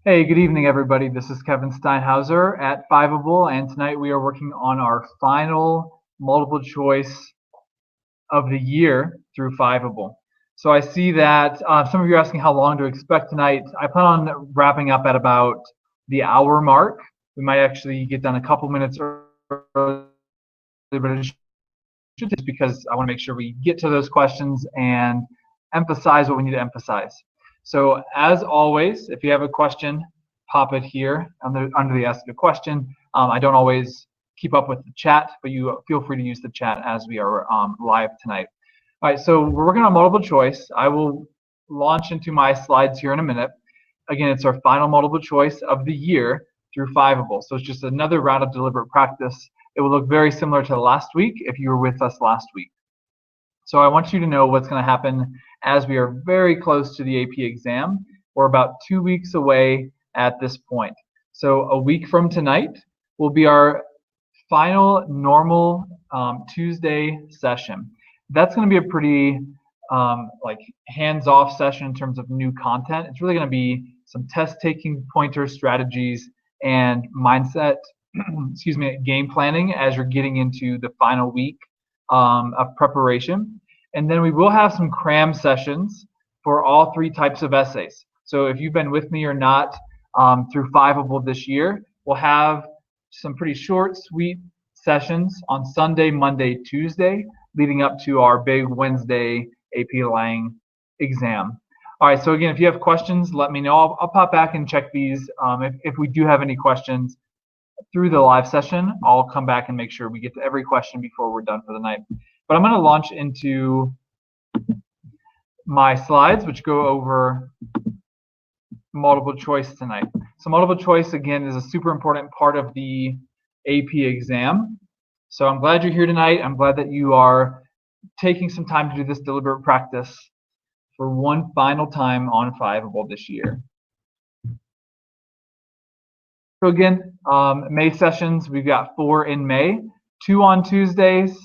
Hey, good evening, everybody. This is Kevin Steinhauser at Fiveable, and tonight we are working on our final multiple choice of the year through Fiveable. So I see that some of you are asking how long to expect tonight. I plan on wrapping up at about the hour mark. We might actually get done a couple minutes early, but it should just because I want to make sure we get to those questions and emphasize what we need to emphasize. So as always, if you have a question, pop it here under the Ask a Question. I don't always keep up with the chat, but you feel free to use the chat as we are live tonight. All right, so we're working on multiple choice. I will launch into my slides here in a minute. Again, it's our final multiple choice of the year through Fiveable. So it's just another round of deliberate practice. It will look very similar to last week if you were with us last week. So I want you to know what's going to happen as we are very close to the AP exam. We're about 2 weeks away at this point. So a week from tonight will be our final normal Tuesday session. That's going to be a pretty like hands-off session in terms of new content. It's really going to be some test-taking pointers, strategies, and mindset, excuse me, game planning as you're getting into the final week of preparation. And then we will have some cram sessions for all 3 types of essays. So if you've been with me or not through Fiveable this year, we'll have some pretty short, sweet sessions on Sunday, Monday, Tuesday, leading up to our big Wednesday AP Lang exam. All right, so again, if you have questions, let me know. I'll pop back and check these. If we do have any questions through the live session, I'll come back and make sure we get to every question before we're done for the night. But I'm going to launch into my slides, which go over multiple choice tonight. So multiple choice, again, is a super important part of the AP exam. So I'm glad you're here tonight. I'm glad that you are taking some time to do this deliberate practice for one final time on Fiveable this year. So again, May sessions, we've got 4 in May, 2 on Tuesdays.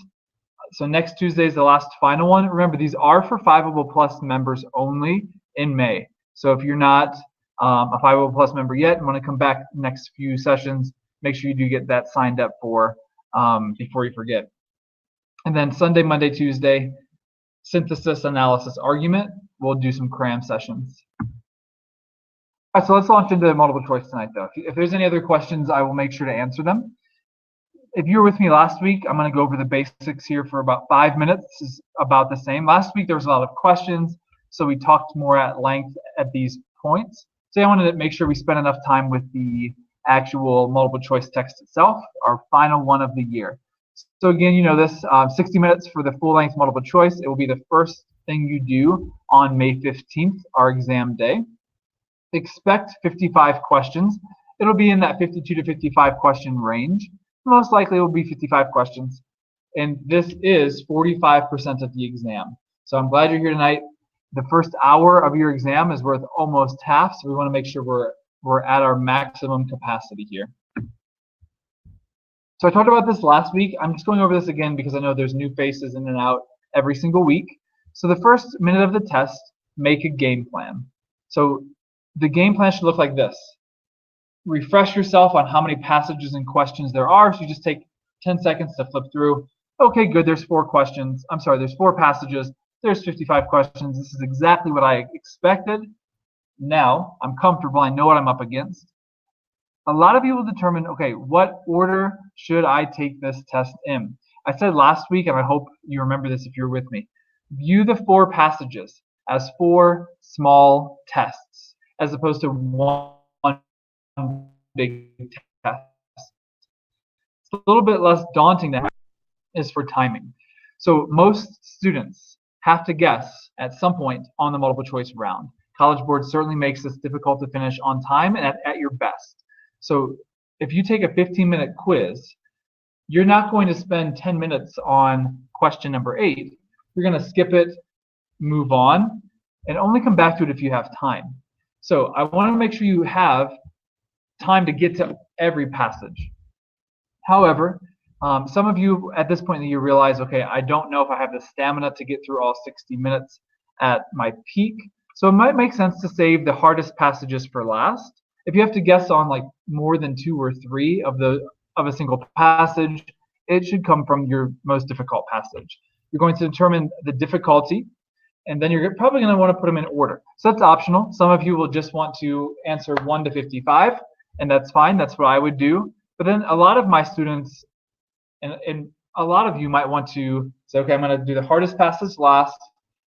So next Tuesday is the last final one. Remember, these are for Fiveable Plus members only in May. So if you're not a Fiveable Plus member yet and want to come back next few sessions, make sure you do get that signed up for before you forget. And then Sunday, Monday, Tuesday, synthesis, analysis, argument. We'll do some cram sessions. All right, so let's launch into multiple choice tonight, though. If there's any other questions, I will make sure to answer them. If you were with me last week, I'm going to go over the basics here for about 5 minutes. This is about the same. Last week, there was a lot of questions, so we talked more at length at these points. So I wanted to make sure we spent enough time with the actual multiple choice text itself, our final one of the year. So again, you know this, 60 minutes for the full-length multiple choice. It will be the first thing you do on May 15th, our exam day. Expect 55 questions. It'll be in that 52 to 55 question range. Most likely it will be 55 questions. And this is 45% of the exam. So I'm glad you're here tonight. The first hour of your exam is worth almost half, so we want to make sure we're at our maximum capacity here. So I talked about this last week. I'm just going over this again because I know there's new faces in and out every single week. So the first minute of the test, make a game plan. So the game plan should look like this. Refresh yourself on how many passages and questions there are. So you just take 10 seconds to flip through. Okay, good, there's 4 questions. I'm sorry, there's 4 passages. There's 55 questions. This is exactly what I expected. Now I'm comfortable. I know what I'm up against. A lot of you will determine, okay, what order should I take this test in? I said last week, and I hope you remember this if you're with me, view the 4 passages as 4 small tests, as opposed to one big test. It's a little bit less daunting than is for timing. So most students have to guess at some point on the multiple choice round. College Board certainly makes this difficult to finish on time and at your best. So if you take a 15-minute quiz, you're not going to spend 10 minutes on question number 8. You're going to skip it, move on, and only come back to it if you have time. So I want to make sure you have time to get to every passage. However, some of you at this point in the year realize, okay, I don't know if I have the stamina to get through all 60 minutes at my peak. So it might make sense to save the hardest passages for last. If you have to guess on like more than 2 or 3 of a single passage, it should come from your most difficult passage. You're going to determine the difficulty, and then you're probably going to want to put them in order. So that's optional. Some of you will just want to answer 1 to 55, and that's fine. That's what I would do. But then a lot of my students, and a lot of you might want to say, okay, I'm going to do the hardest passage last.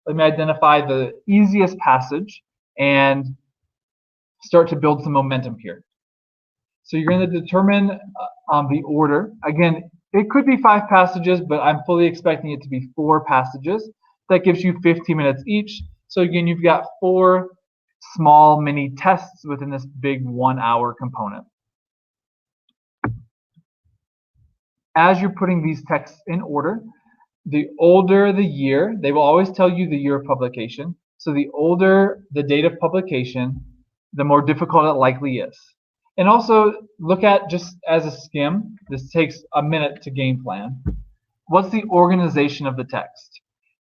Let me identify the easiest passage and start to build some momentum here. So you're going to determine the order. Again, it could be 5 passages, but I'm fully expecting it to be 4 passages. That gives you 15 minutes each. So again, you've got 4 small mini tests within this big 1-hour component. As you're putting these texts in order, the older the year, they will always tell you the year of publication. So the older the date of publication, the more difficult it likely is. And also look at, just as a skim, this takes a minute to game plan. What's the organization of the text?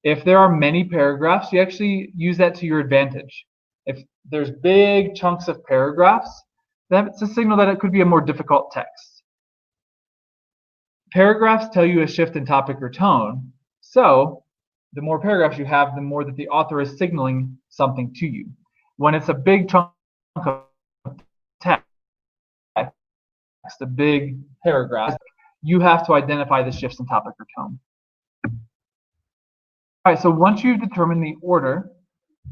If there are many paragraphs, you actually use that to your advantage. If there's big chunks of paragraphs, that's a signal that it could be a more difficult text. Paragraphs tell you a shift in topic or tone, so the more paragraphs you have, the more that the author is signaling something to you. When it's a big chunk of text, a big paragraph, you have to identify the shifts in topic or tone. All right, so once you've determined the order,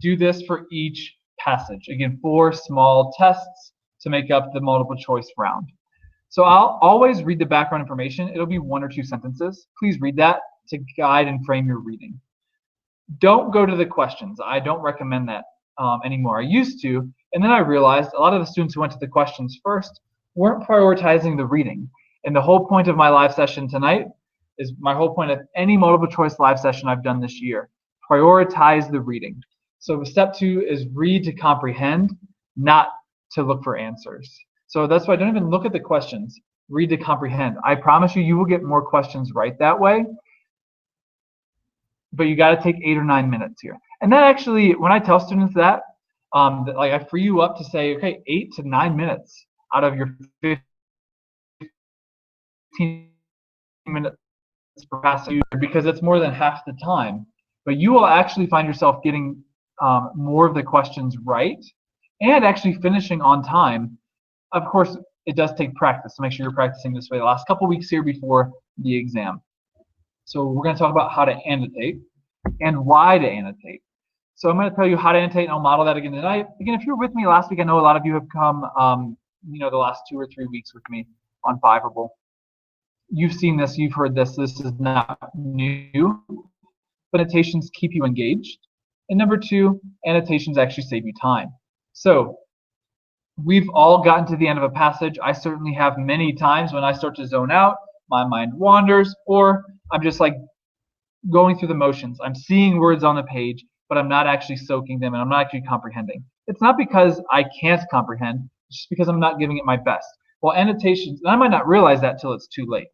do this for each passage. Again, 4 small tests to make up the multiple choice round. So I'll always read the background information. It'll be 1 or 2 sentences. Please read that to guide and frame your reading. Don't go to the questions. I don't recommend that anymore. I used to, and then I realized a lot of the students who went to the questions first weren't prioritizing the reading. And the whole point of my live session tonight is my whole point of any multiple choice live session I've done this year. Prioritize the reading. So step 2 is read to comprehend, not to look for answers. So that's why I don't even look at the questions. Read to comprehend. I promise you, you will get more questions right that way. But you got to take 8 or 9 minutes here. And that actually, when I tell students that, like I free you up to say, okay, 8 to 9 minutes out of your 15 minutes per passage, because it's more than half the time. But you will actually find yourself getting more of the questions right and actually finishing on time. Of course, it does take practice, so make sure you're practicing this way the last couple weeks here before the exam. So we're going to talk about how to annotate and why to annotate. So I'm going to tell you how to annotate, and I'll model that again tonight. Again, if you were with me last week, I know a lot of you have come, the last 2 or 3 weeks with me on Fiveable. You've seen this, you've heard this. This is not new. But annotations keep you engaged. And number 2, annotations actually save you time. So we've all gotten to the end of a passage. I certainly have many times when I start to zone out, my mind wanders, or I'm just like going through the motions. I'm seeing words on the page, but I'm not actually soaking them, and I'm not actually comprehending. It's not because I can't comprehend, it's just because I'm not giving it my best. Well, annotations, and I might not realize that till it's too late.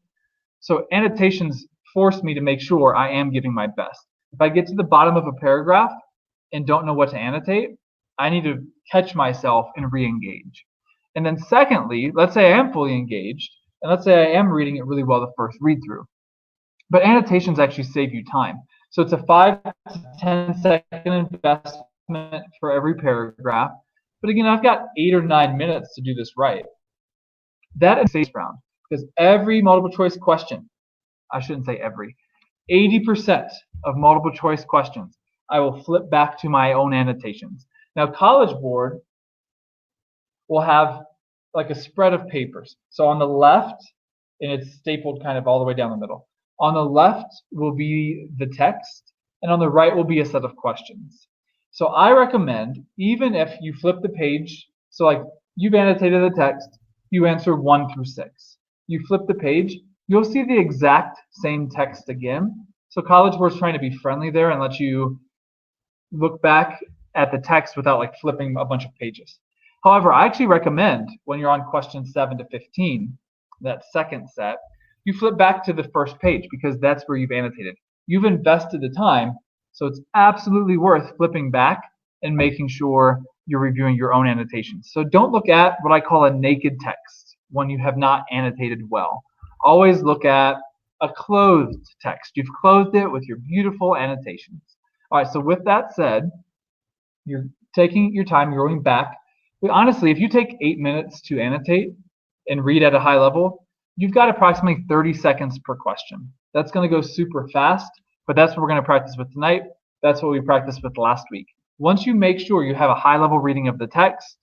So annotations force me to make sure I am giving my best. If I get to the bottom of a paragraph and don't know what to annotate, I need to catch myself and re-engage. And then secondly, let's say I am fully engaged, and let's say I am reading it really well the first read through. But annotations actually save you time. So it's a 5 to 10 second investment for every paragraph. But again, I've got 8 or 9 minutes to do this right. That is safe round, because every multiple choice question, I shouldn't say every, 80% of multiple choice questions, I will flip back to my own annotations. Now, College Board will have like a spread of papers. So on the left, and it's stapled kind of all the way down the middle. On the left will be the text, and on the right will be a set of questions. So I recommend, even if you flip the page, so like you've annotated the text, you answer 1 through 6. You flip the page, you'll see the exact same text again. So College Board's trying to be friendly there and let you look back at the text without like flipping a bunch of pages. However, I actually recommend when you're on questions 7 to 15, that second set, you flip back to the first page, because that's where you've annotated. You've invested the time, so it's absolutely worth flipping back and making sure you're reviewing your own annotations. So don't look at what I call a naked text when you have not annotated well. Always look at a clothed text. You've clothed it with your beautiful annotations. All right, so with that said, you're taking your time, you're going back. But honestly, if you take 8 minutes to annotate and read at a high level, you've got approximately 30 seconds per question. That's going to go super fast, but that's what we're going to practice with tonight. That's what we practiced with last week. Once you make sure you have a high level reading of the text,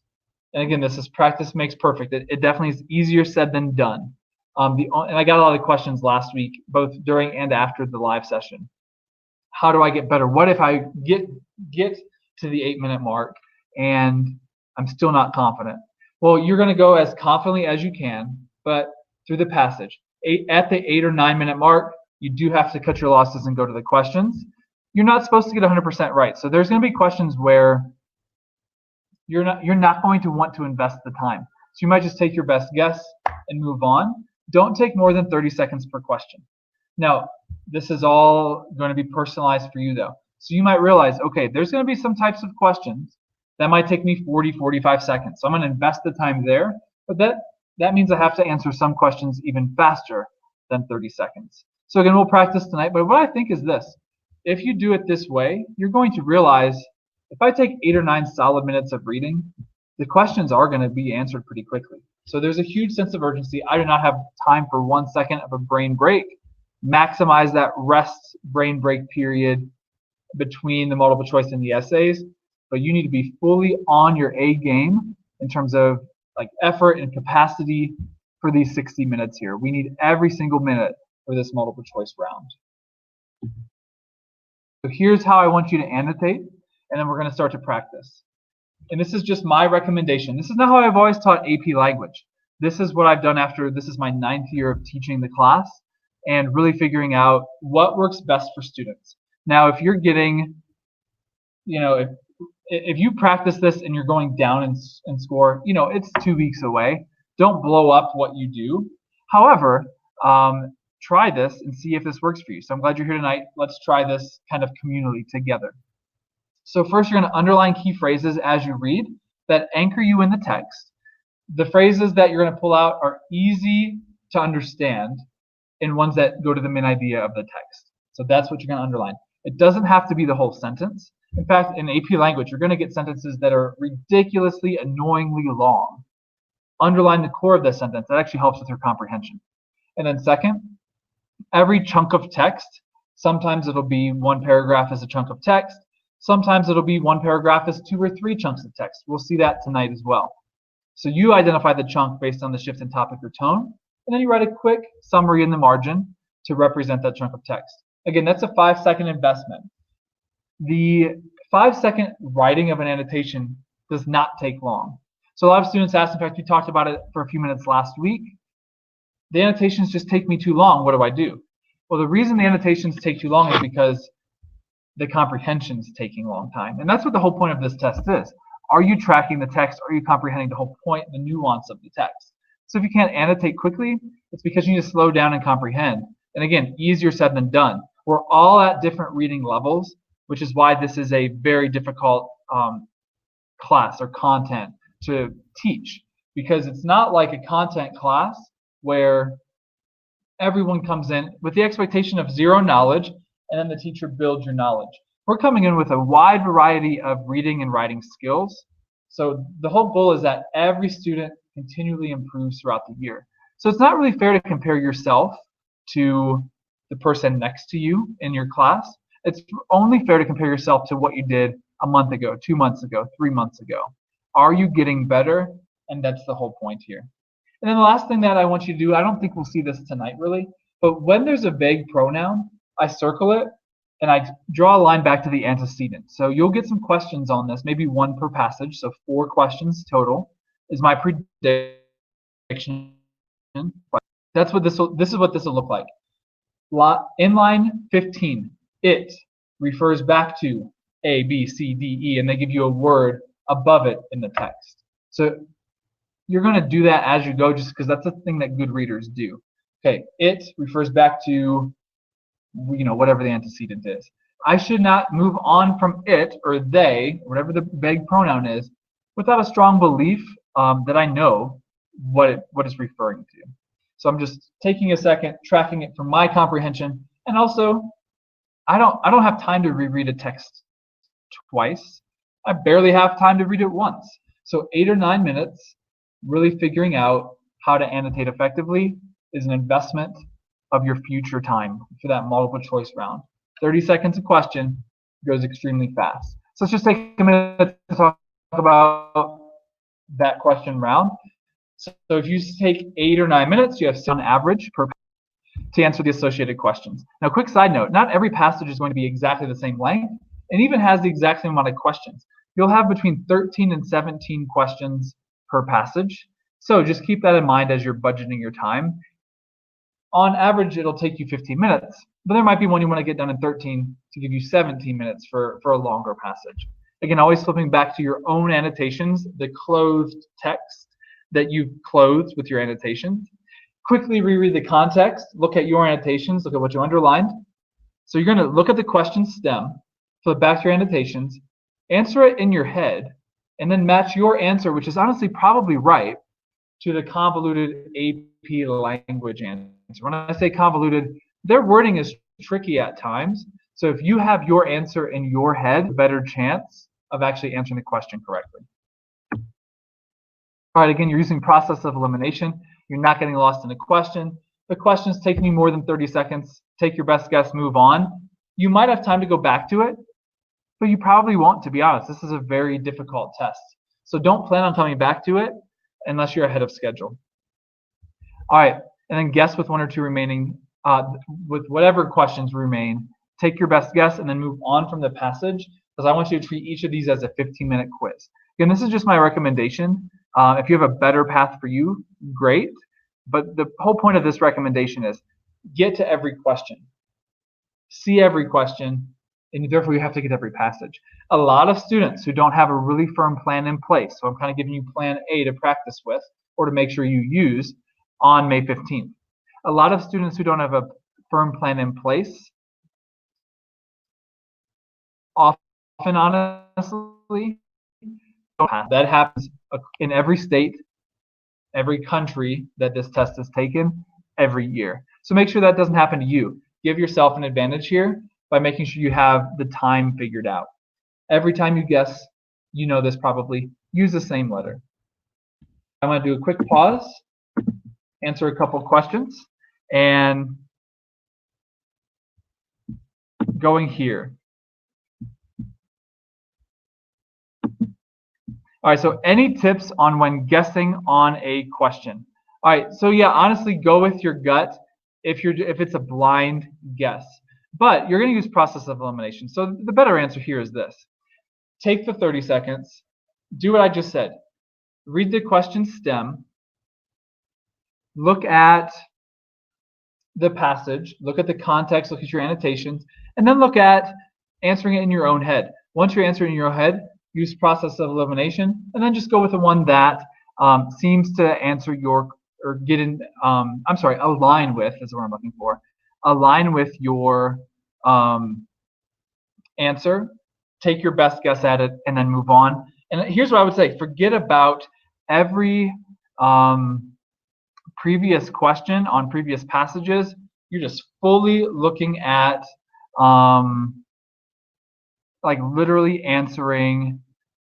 and again, this is practice makes perfect. It definitely is easier said than done. And I got a lot of questions last week, both during and after the live session. How do I get better? What if I get to the 8 minute mark and I'm still not confident? Well, you're going to go as confidently as you can, but through the passage. At the 8 or 9 minute mark, you do have to cut your losses and go to the questions. You're not supposed to get 100% right. So there's going to be questions where you're not going to want to invest the time. So you might just take your best guess and move on. Don't take more than 30 seconds per question. Now, this is all going to be personalized for you though. So you might realize, okay, there's going to be some types of questions that might take me 40, 45 seconds. So I'm going to invest the time there, but that means I have to answer some questions even faster than 30 seconds. So again, we'll practice tonight, but what I think is this. If you do it this way, you're going to realize if I take 8 or 9 solid minutes of reading, the questions are going to be answered pretty quickly. So there's a huge sense of urgency. I do not have time for 1 second of a brain break. Maximize that rest brain break period between the multiple choice and the essays, but you need to be fully on your A game in terms of like effort and capacity for these 60 minutes here. We need every single minute for this multiple choice round. So here's how I want you to annotate, and then we're going to start to practice. And this is just my recommendation. This is not how I've always taught AP language. This is what I've done after this is my 9th year of teaching the class and really figuring out what works best for students. Now, if you're getting, if you practice this and you're going down in score, it's 2 weeks away. Don't blow up what you do. However, try this and see if this works for you. So I'm glad you're here tonight. Let's try this kind of communally together. So first, you're going to underline key phrases as you read that anchor you in the text. The phrases that you're going to pull out are easy to understand and ones that go to the main idea of the text. So that's what you're going to underline. It doesn't have to be the whole sentence. In fact, in AP language, you're going to get sentences that are ridiculously, annoyingly long. Underline the core of the sentence. That actually helps with your comprehension. And then second, every chunk of text, sometimes it'll be 1 paragraph as a chunk of text. Sometimes it'll be 1 paragraph as 2 or 3 chunks of text. We'll see that tonight as well. So you identify the chunk based on the shift in topic or tone, and then you write a quick summary in the margin to represent that chunk of text. Again, that's a 5-second investment. The 5-second writing of an annotation does not take long. So a lot of students ask, in fact, we talked about it for a few minutes last week, the annotations just take me too long. What do I do? Well, the reason the annotations take too long is because the comprehension is taking a long time. And that's what the whole point of this test is. Are you tracking the text? Are you comprehending the whole point, the nuance of the text? So if you can't annotate quickly, it's because you need to slow down and comprehend. And again, easier said than done. We're all at different reading levels, which is why this is a very difficult class or content to teach, because it's not like a content class where everyone comes in with the expectation of 0 knowledge and then the teacher builds your knowledge. We're coming in with a wide variety of reading and writing skills. So the whole goal is that every student continually improves throughout the year. So it's not really fair to compare yourself to the person next to you in your class. It's only fair to compare yourself to what you did a month ago, 2 months ago, 3 months ago. Are you getting better? And that's the whole point here. And then the last thing that I want you to do, I don't think we'll see this tonight really, but when there's a vague pronoun, I circle it and I draw a line back to the antecedent. So you'll get some questions on this, maybe 1 per passage, so 4 questions total is my prediction. This is what this will look like. In line 15, it refers back to A, B, C, D, E, and they give you a word above it in the text. So you're going to do that as you go just because that's a thing that good readers do. Okay, it refers back to whatever the antecedent is. I should not move on from it or they, whatever the vague pronoun is, without a strong belief that I know what it's referring to. So I'm just taking a second, tracking it for my comprehension, and also I don't have time to reread a text twice. I barely have time to read it once. So 8 or 9 minutes really figuring out how to annotate effectively is an investment of your future time for that multiple choice round. 30 seconds a question goes extremely fast. So let's just take a minute to talk about that question round. So if you take 8 or 9 minutes, you have on average per to answer the associated questions. Now, quick side note, not every passage is going to be exactly the same length and even has the exact same amount of questions. You'll have between 13 and 17 questions per passage. So just keep that in mind as you're budgeting your time. On average, it'll take you 15 minutes, but there might be one you want to get done in 13 to give you 17 minutes for a longer passage. Again, always flipping back to your own annotations, the closed text that you've closed with your annotations. Quickly reread the context, look at your annotations, look at what you underlined. So you're going to look at the question stem, flip back to your annotations, answer it in your head, and then match your answer, which is honestly probably right, to the convoluted AP language answer. When I say convoluted, their wording is tricky at times. So if you have your answer in your head, a better chance of actually answering the question correctly. All right, again, you're using process of elimination. You're not getting lost in a question. The question's taking you more than 30 seconds. Take your best guess, move on. You might have time to go back to it, but you probably won't, to be honest. This is a very difficult test. So don't plan on coming back to it unless you're ahead of schedule. All right, and then guess with 1 or 2 remaining, with whatever questions remain. Take your best guess and then move on from the passage, because I want you to treat each of these as a 15-minute quiz. Again, this is just my recommendation. If you have a better path for you, great. But the whole point of this recommendation is get to every question, see every question, and therefore you have to get every passage. A lot of students who don't have a really firm plan in place, so I'm kind of giving you plan A to practice with or to make sure you use on May 15th. A lot of students who don't have a firm plan in place, often honestly, that happens in every state, every country that this test is taken, every year. So make sure that doesn't happen to you. Give yourself an advantage here by making sure you have the time figured out. Every time you guess, you know this probably, use the same letter. I'm going to do a quick pause, answer a couple questions, and going here. All right, so any tips on when guessing on a question? All right, so yeah, honestly, go with your gut if it's a blind guess. But you're going to use process of elimination. So the better answer here is this. Take the 30 seconds, do what I just said. Read the question stem, look at the passage, look at the context, look at your annotations, and then look at answering it in your own head. Once you're answering in your head, use process of elimination, and then just go with the one that seems to answer your, or get in, align with, is what I'm looking for. Align with your answer, take your best guess at it, and then move on. And here's what I would say, forget about every previous question on previous passages. You're just fully looking at like literally answering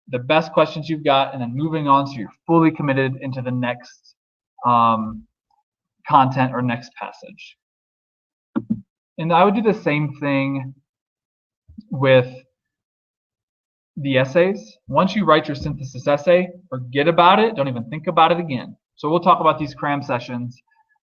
the best questions you've got and then moving on, so you're fully committed into the next content or next passage. And I would do the same thing with the essays. Once you write your synthesis essay, forget about it, don't even think about it again. So we'll talk about these cram sessions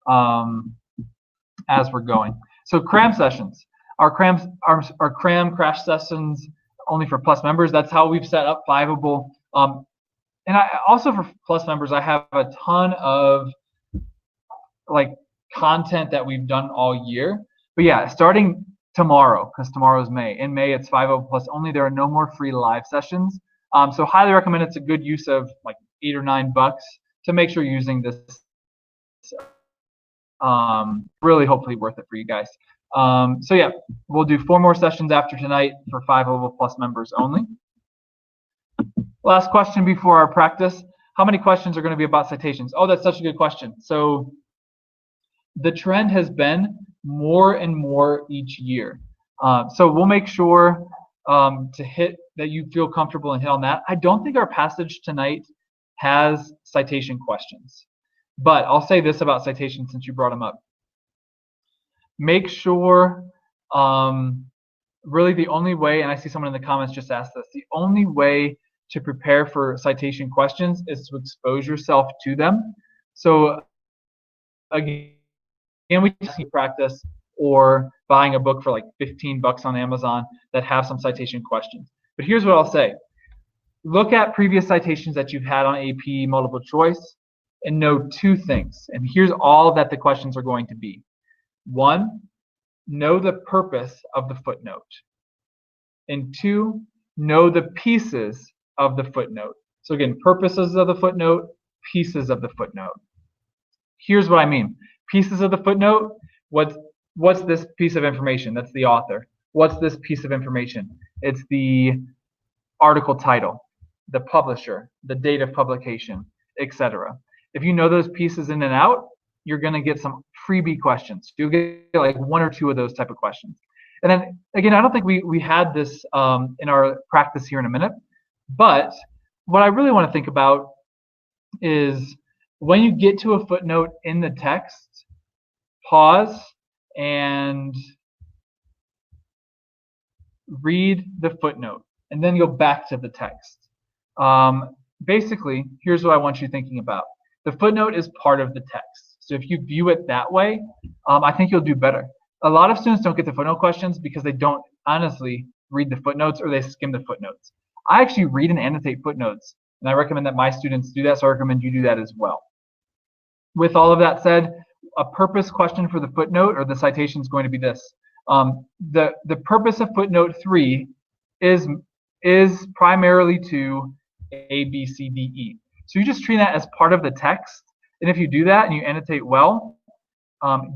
as we're going. So cram sessions, our cram crash sessions only for Plus members. That's how we've set up Fiveable. And I also, for Plus members, I have a ton of like content that we've done all year. But yeah, starting tomorrow, because tomorrow is May. In May, it's Fiveable Plus only. There are no more free live sessions. So highly recommend. It's a good use of like $8 or $9 to make sure you're using this. Really, hopefully worth it for you guys. So yeah, we'll do 4 more sessions after tonight for Fiveable Plus members only. Last question before our practice. How many questions are going to be about citations? Oh, that's such a good question. So the trend has been more and more each year. So we'll make sure to hit that you feel comfortable and hit on that. I don't think our passage tonight has citation questions, but I'll say this about citations since you brought them up. Make sure, really the only way, and I see someone in the comments just asked this, the only way to prepare for citation questions is to expose yourself to them. So again, we just practice or buying a book for like 15 bucks on Amazon that have some citation questions. But here's what I'll say. Look at previous citations that you've had on AP multiple choice and know two things. And here's all that the questions are going to be. One, know the purpose of the footnote. And two, know the pieces of the footnote. So again, purposes of the footnote, pieces of the footnote. Here's what I mean. Pieces of the footnote, what's this piece of information? That's the author. What's this piece of information? It's the article title, the publisher, the date of publication, etc. If you know those pieces in and out, you're going to get some freebie questions. You'll get like one or two of those type of questions. And then again, I don't think we had this in our practice here in a minute, but what I really want to think about is when you get to a footnote in the text, pause and read the footnote and then go back to the text. Basically, here's what I want you thinking about. The footnote is part of the text. So if you view it that way, I think you'll do better. A lot of students don't get the footnote questions because they don't honestly read the footnotes or they skim the footnotes. I actually read and annotate footnotes, and I recommend that my students do that, so I recommend you do that as well. With all of that said, a purpose question for the footnote or the citation is going to be this. The purpose of footnote 3 is primarily to A, B, C, D, E. So you just treat that as part of the text, and if you do that and you annotate well,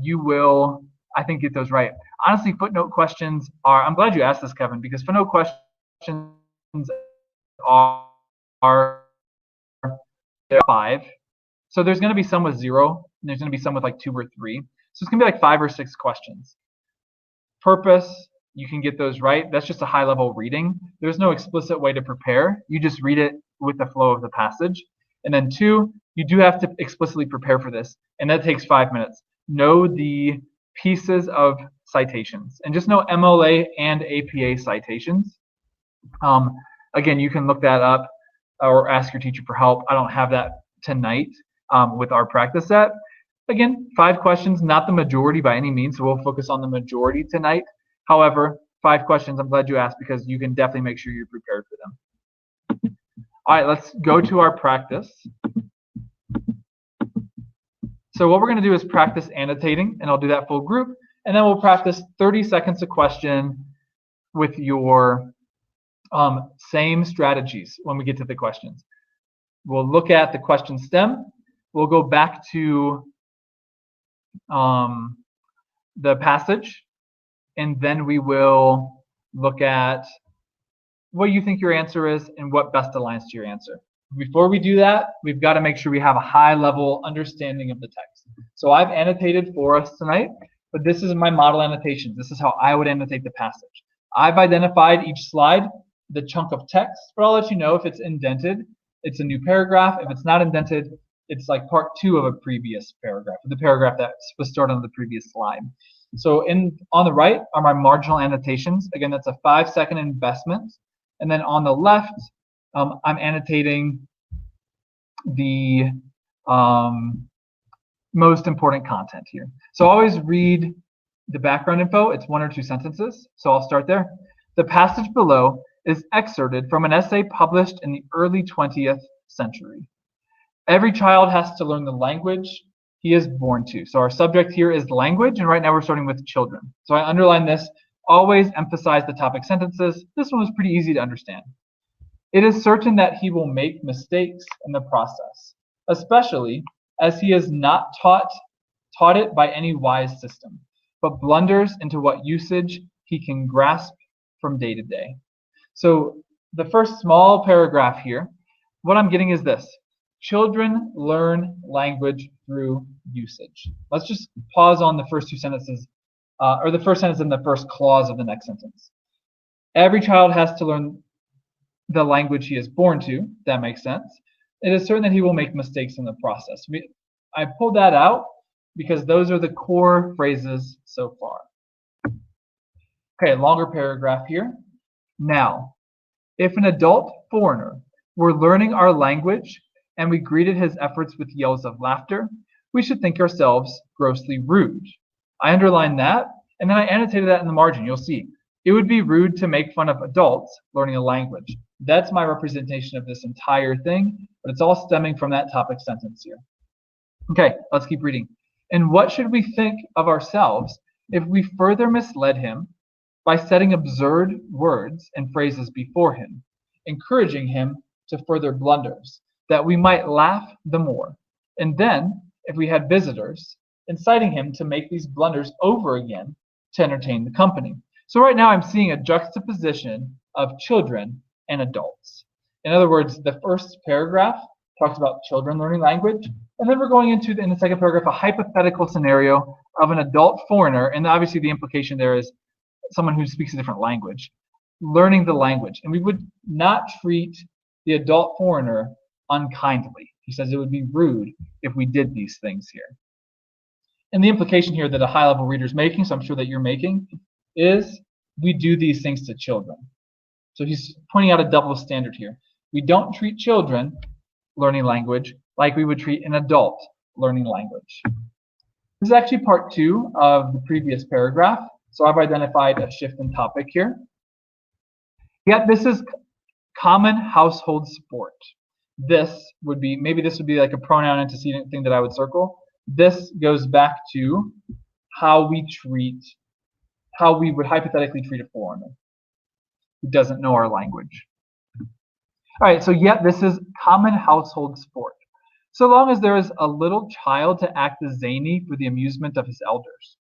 you will, I think, get those right. Honestly, footnote questions are, I'm glad you asked this, Kevin, because footnote questions are 5. So there's going to be some with 0, and there's going to be some with like 2 or 3. So it's going to be like 5 or 6 questions. Purpose, you can get those right. That's just a high-level reading. There's no explicit way to prepare. You just read it with the flow of the passage. And then 2, you do have to explicitly prepare for this, and that takes 5 minutes. Know the pieces of citations, and just know MLA and APA citations. Again, you can look that up or ask your teacher for help. I don't have that tonight with our practice set. Again, 5 questions, not the majority by any means, so we'll focus on the majority tonight. However, 5 questions, I'm glad you asked because you can definitely make sure you're prepared for them. All right, let's go to our practice. So what we're going to do is practice annotating, and I'll do that full group, and then we'll practice 30 seconds a question with your same strategies when we get to the questions. We'll look at the question stem. We'll go back to the passage, and then we will look at what you think your answer is and what best aligns to your answer. Before we do that, we've got to make sure we have a high-level understanding of the text. So I've annotated for us tonight, but this is my model annotation. This is how I would annotate the passage. I've identified each slide, the chunk of text, but I'll let you know if it's indented, it's a new paragraph. If it's not indented, it's like part 2 of a previous paragraph, the paragraph that was started on the previous slide. So on the right are my marginal annotations. Again, that's a 5-second investment. And then on the left, I'm annotating the most important content here. So always read the background info. It's 1 or 2 sentences. So I'll start there. The passage below is excerpted from an essay published in the early 20th century. Every child has to learn the language he is born to. So our subject here is language, and right now we're starting with children. So I underline this. Always emphasize the topic sentences. This one was pretty easy to understand. It is certain that he will make mistakes in the process, especially as he is not taught it by any wise system, but blunders into what usage he can grasp from day to day. So the first small paragraph here what I'm getting is this. Children learn language through usage. Let's just pause on the first two sentences, or the first sentence and the first clause of the next sentence. Every child has to learn the language he is born to. That makes sense. It is certain that he will make mistakes in the process. I pulled that out because those are the core phrases so far. Okay, longer paragraph here. Now, if an adult foreigner were learning our language and we greeted his efforts with yells of laughter, we should think ourselves grossly rude. I underlined that, and then I annotated that in the margin. You'll see. It would be rude to make fun of adults learning a language. That's my representation of this entire thing, but it's all stemming from that topic sentence here. Okay, let's keep reading. And what should we think of ourselves if we further misled him by setting absurd words and phrases before him, encouraging him to further blunders, that we might laugh the more? And then, if we had visitors, inciting him to make these blunders over again to entertain the company. So right now I'm seeing a juxtaposition of children and adults. In other words, the first paragraph talks about children learning language, and then we're going into, in the second paragraph, a hypothetical scenario of an adult foreigner, and obviously the implication there is someone who speaks a different language, learning the language. And we would not treat the adult foreigner unkindly. He says it would be rude if we did these things here. And the implication here that a high-level reader is making, so I'm sure that you're making, is we do these things to children. So he's pointing out a double standard here. We don't treat children learning language like we would treat an adult learning language. This is actually part 2 of the previous paragraph. So I've identified a shift in topic here. Yet this is common household sport. This would be, maybe this would be like a pronoun antecedent thing that I would circle. This goes back to how we would hypothetically treat a foreigner who doesn't know our language. All right, so yet this is common household sport. So long as there is a little child to act as zany for the amusement of his elders.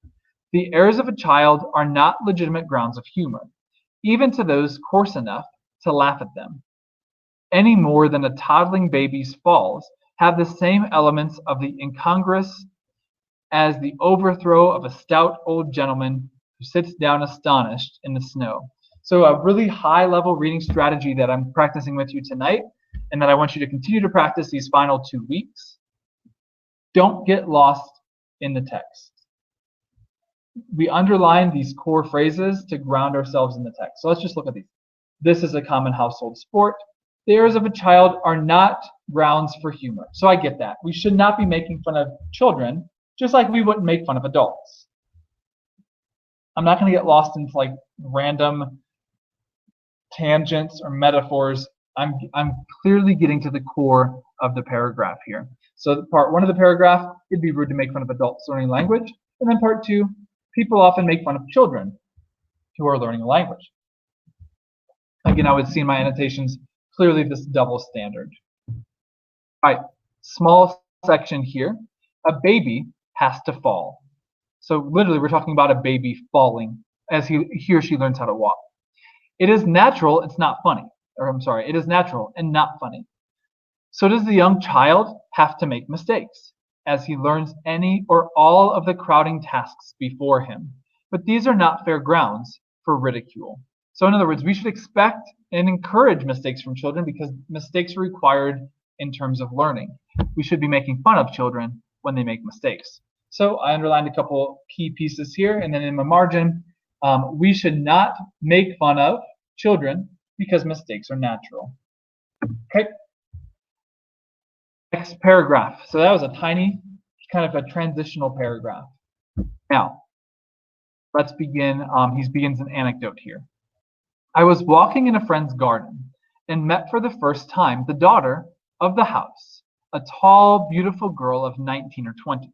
The errors of a child are not legitimate grounds of humor, even to those coarse enough to laugh at them, any more than a toddling baby's falls have the same elements of the incongruous as the overthrow of a stout old gentleman who sits down astonished in the snow. So a really high-level reading strategy that I'm practicing with you tonight, and that I want you to continue to practice these final 2 weeks. Don't get lost in the text. We underline these core phrases to ground ourselves in the text. So let's just look at these. This is a common household sport. The errors of a child are not grounds for humor. So I get that. We should not be making fun of children, just like we wouldn't make fun of adults. I'm not going to get lost into like random tangents or metaphors. I'm clearly getting to the core of the paragraph here. So part 1 of the paragraph, it'd be rude to make fun of adults learning language. And then part 2, people often make fun of children who are learning a language. Again, I would see in my annotations clearly this double standard. All right, small section here. A baby has to fall. So literally we're talking about a baby falling as he or she learns how to walk. It is natural, it's not funny. Or I'm sorry, it is natural and not funny. So does the young child have to make mistakes as he learns any or all of the crowding tasks before him. But these are not fair grounds for ridicule. So in other words, we should expect and encourage mistakes from children because mistakes are required in terms of learning. We should be making fun of children when they make mistakes. So I underlined a couple key pieces here, and then in my margin, we should not make fun of children because mistakes are natural. Okay. Next paragraph. So that was a tiny, kind of a transitional paragraph. Now, let's begin. He begins an anecdote here. I was walking in a friend's garden and met for the first time the daughter of the house, a tall, beautiful girl of 19 or 20.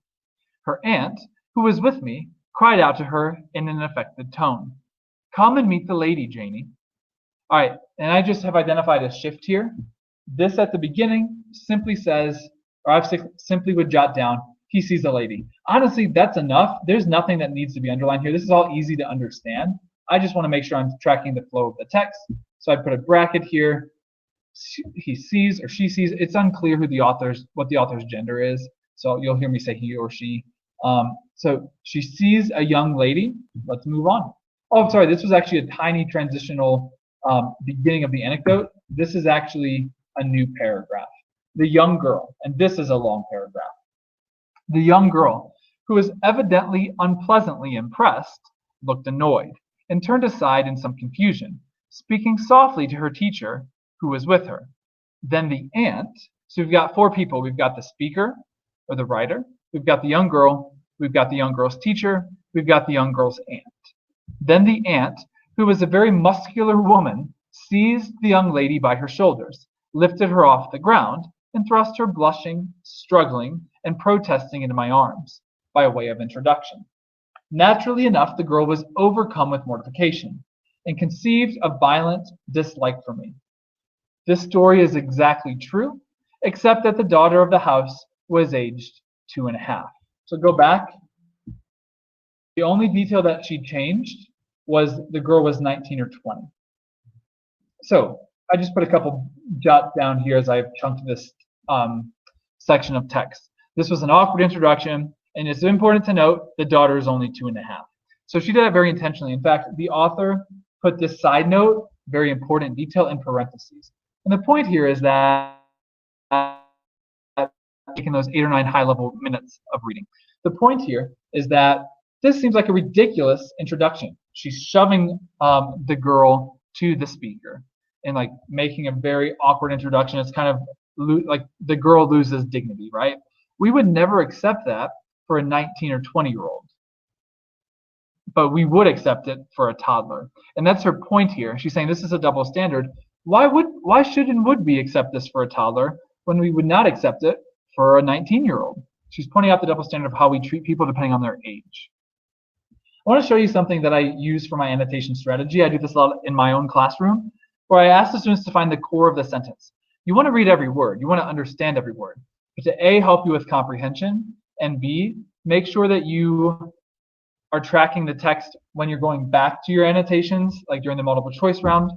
Her aunt, who was with me, cried out to her in an affected tone, "Come and meet the lady, Janie." All right, and I just have identified a shift here. This at the beginning simply says, or I simply would jot down, he sees a lady. Honestly, that's enough. There's nothing that needs to be underlined here. This is all easy to understand. I just want to make sure I'm tracking the flow of the text. So I put a bracket here. he sees or she sees. It's unclear what the author's gender is. So you'll hear me say he or she. So she sees a young lady. Let's move on. Oh, sorry. This was actually a tiny transitional beginning of the anecdote. This is actually a new paragraph. The young girl, and this is a long paragraph. The young girl, who was evidently unpleasantly impressed, looked annoyed and turned aside in some confusion, speaking softly to her teacher, who was with her. Then the aunt, so we've got four people. We've got the speaker or the writer, we've got the young girl, we've got the young girl's teacher, we've got the young girl's aunt. Then the aunt, who was a very muscular woman, seized the young lady by her shoulders, lifted her off the ground, and thrust her blushing, struggling, and protesting into my arms, by way of introduction. Naturally enough, the girl was overcome with mortification, and conceived a violent dislike for me. This story is exactly true, except that the daughter of the house was aged 2.5. So go back. The only detail that she changed was the girl was 19 or 20. So I just put a couple dots down here as I've chunked this section of text. This was an awkward introduction, and it's important to note the daughter is only 2.5. So she did that very intentionally. In fact, the author put this side note, very important detail, in parentheses. And the point here is that taking those 8 or 9 high-level minutes of reading. The point here is that this seems like a ridiculous introduction. She's shoving the girl to the speaker and like making a very awkward introduction. It's kind of like the girl loses dignity, right? We would never accept that for a 19 or 20-year-old, but we would accept it for a toddler. And that's her point here. She's saying this is a double standard. Why should and would we accept this for a toddler when we would not accept it for a 19-year-old? She's pointing out the double standard of how we treat people depending on their age. I want to show you something that I use for my annotation strategy. I do this a lot in my own classroom, where I ask the students to find the core of the sentence. You want to read every word. You want to understand every word. But to A, help you with comprehension, and B, make sure that you are tracking the text when you're going back to your annotations, like during the multiple choice round.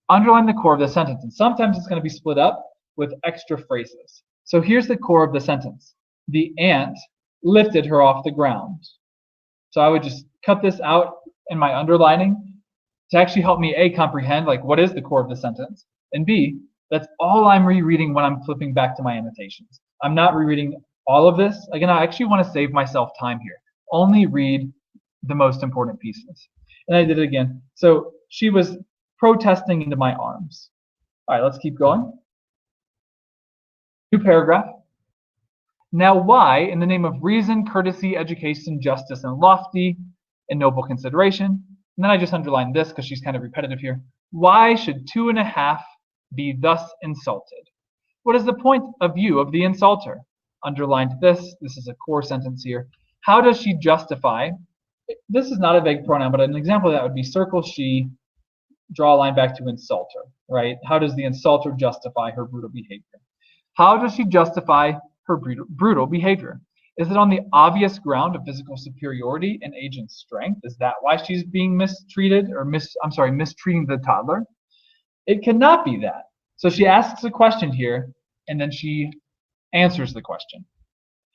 Underline the core of the sentence. And sometimes it's going to be split up with extra phrases. So here's the core of the sentence. The aunt lifted her off the ground. So I would just cut this out in my underlining to actually help me A, comprehend like what is the core of the sentence, and B, that's all I'm rereading when I'm flipping back to my annotations. I'm not rereading all of this. Again, I actually want to save myself time here. Only read the most important pieces. And I did it again. So she was protesting into my arms. All right, let's keep going. New paragraph. Now why, in the name of reason, courtesy, education, justice, and lofty and noble consideration, and then I just underlined this because she's kind of repetitive here, why should 2.5 be thus insulted? What is the point of view of the insulter? Underlined this is a core sentence here. How does she justify, this is not a vague pronoun, but an example of that would be circle she, draw a line back to insulter, right? How does the insulter justify her brutal behavior? How does she justify her brutal behavior? Is it on the obvious ground of physical superiority and age and strength? Is that why she's being mistreated or mistreating the toddler? It cannot be that. So she asks a question here and then she answers the question.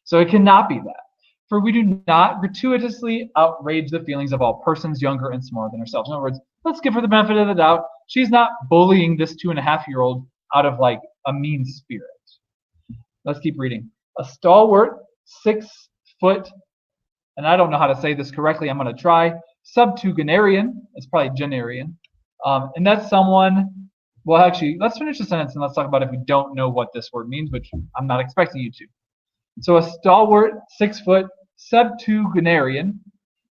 So it cannot be that. For we do not gratuitously outrage the feelings of all persons younger and smaller than ourselves. In other words, let's give her the benefit of the doubt. She's not bullying this 2.5-year-old out of like a mean spirit. Let's keep reading. A stalwart, 6 foot, and I don't know how to say this correctly. I'm going to try. Septuagenarian. It's probably genarian. And that's someone, well, actually, let's finish the sentence and let's talk about if we don't know what this word means, which I'm not expecting you to. So a stalwart, 6 foot, septuagenarian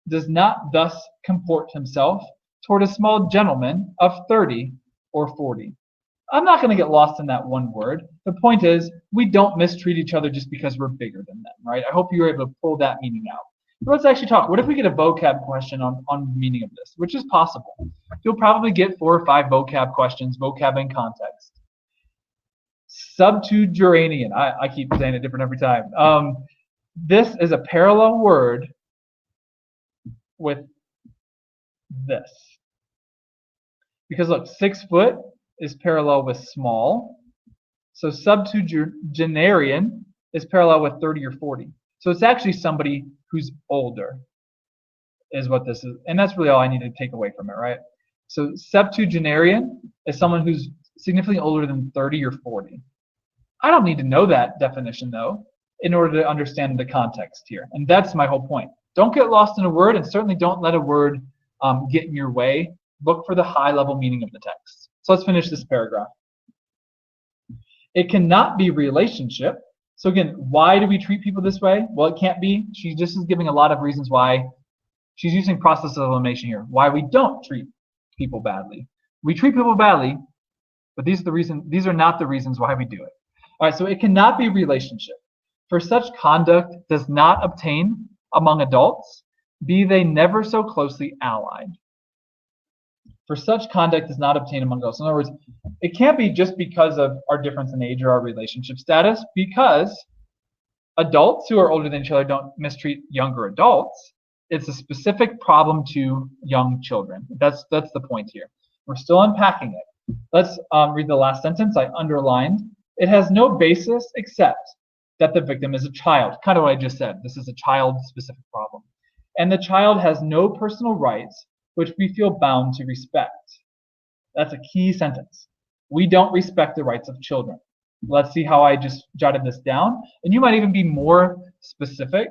does not thus comport himself toward a small gentleman of 30 or 40. I'm not going to get lost in that one word. The point is, we don't mistreat each other just because we're bigger than them, right? I hope you were able to pull that meaning out. But let's actually talk. What if we get a vocab question on the meaning of this, which is possible? You'll probably get 4 or 5 vocab questions, vocab in context. Subtugeranian. I keep saying it different every time. This is a parallel word with this. Because look, 6 foot, is parallel with small. So septuagenarian is parallel with 30 or 40. So it's actually somebody who's older is what this is. And that's really all I need to take away from it, right? So septuagenarian is someone who's significantly older than 30 or 40. I don't need to know that definition, though, in order to understand the context here. And that's my whole point. Don't get lost in a word, and certainly don't let a word get in your way. Look for the high-level meaning of the text. So let's finish this paragraph. It cannot be relationship. So again, why do we treat people this way? Well, it can't be. She just is giving a lot of reasons why. She's using process of elimination here. Why we don't treat people badly. We treat people badly, but these are not the reasons why we do it. All right, so it cannot be relationship. For such conduct does not obtain among adults, be they never so closely allied. For such conduct does not obtain among adults. In other words, it can't be just because of our difference in age or our relationship status, because adults who are older than each other don't mistreat younger adults. It's a specific problem to young children. That's the point here. We're still unpacking it. Let's read the last sentence I underlined. It has no basis except that the victim is a child. Kind of what I just said. This is a child-specific problem. And the child has no personal rights which we feel bound to respect. That's a key sentence. We don't respect the rights of children. Let's see how I just jotted this down. And you might even be more specific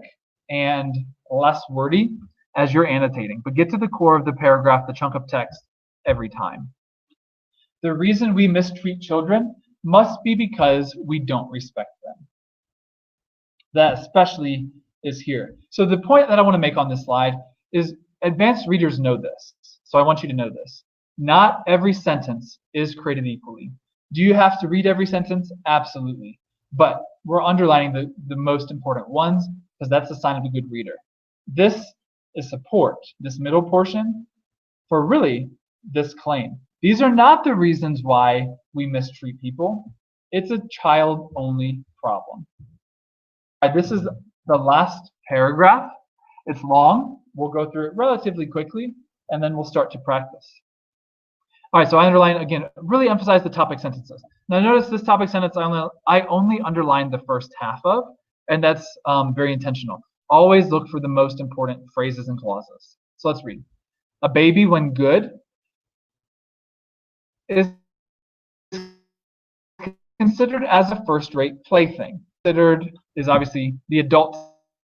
and less wordy as you're annotating. But get to the core of the paragraph, the chunk of text, every time. The reason we mistreat children must be because we don't respect them. That especially is here. So the point that I want to make on this slide is advanced readers know this. So I want you to know this. Not every sentence is created equally. Do you have to read every sentence? Absolutely. But we're underlining the most important ones because that's a sign of a good reader. This is support, this middle portion, for really this claim. These are not the reasons why we mistreat people. It's a child-only problem. This is the last paragraph. It's long. We'll go through it relatively quickly, and then we'll start to practice. All right, so I underline, again, really emphasize the topic sentences. Now notice this topic sentence I only underlined the first half of, and that's very intentional. Always look for the most important phrases and clauses. So let's read. A baby, when good, is considered as a first-rate plaything. Considered is obviously the adult,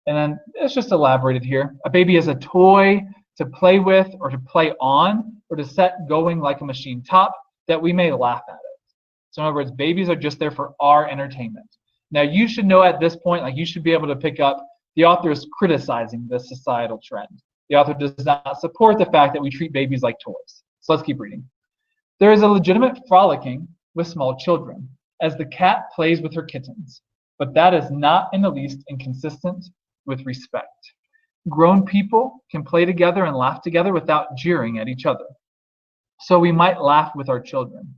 and then it's just elaborated here. A baby is a toy to play with or to play on or to set going like a machine top that we may laugh at it. So in other words, babies are just there for our entertainment. Now you should know at this point, like you should be able to pick up the author is criticizing this societal trend. The author does not support the fact that we treat babies like toys. So let's keep reading. There is a legitimate frolicking with small children as the cat plays with her kittens, but that is not in the least inconsistent with respect. Grown people can play together and laugh together without jeering at each other. So we might laugh with our children,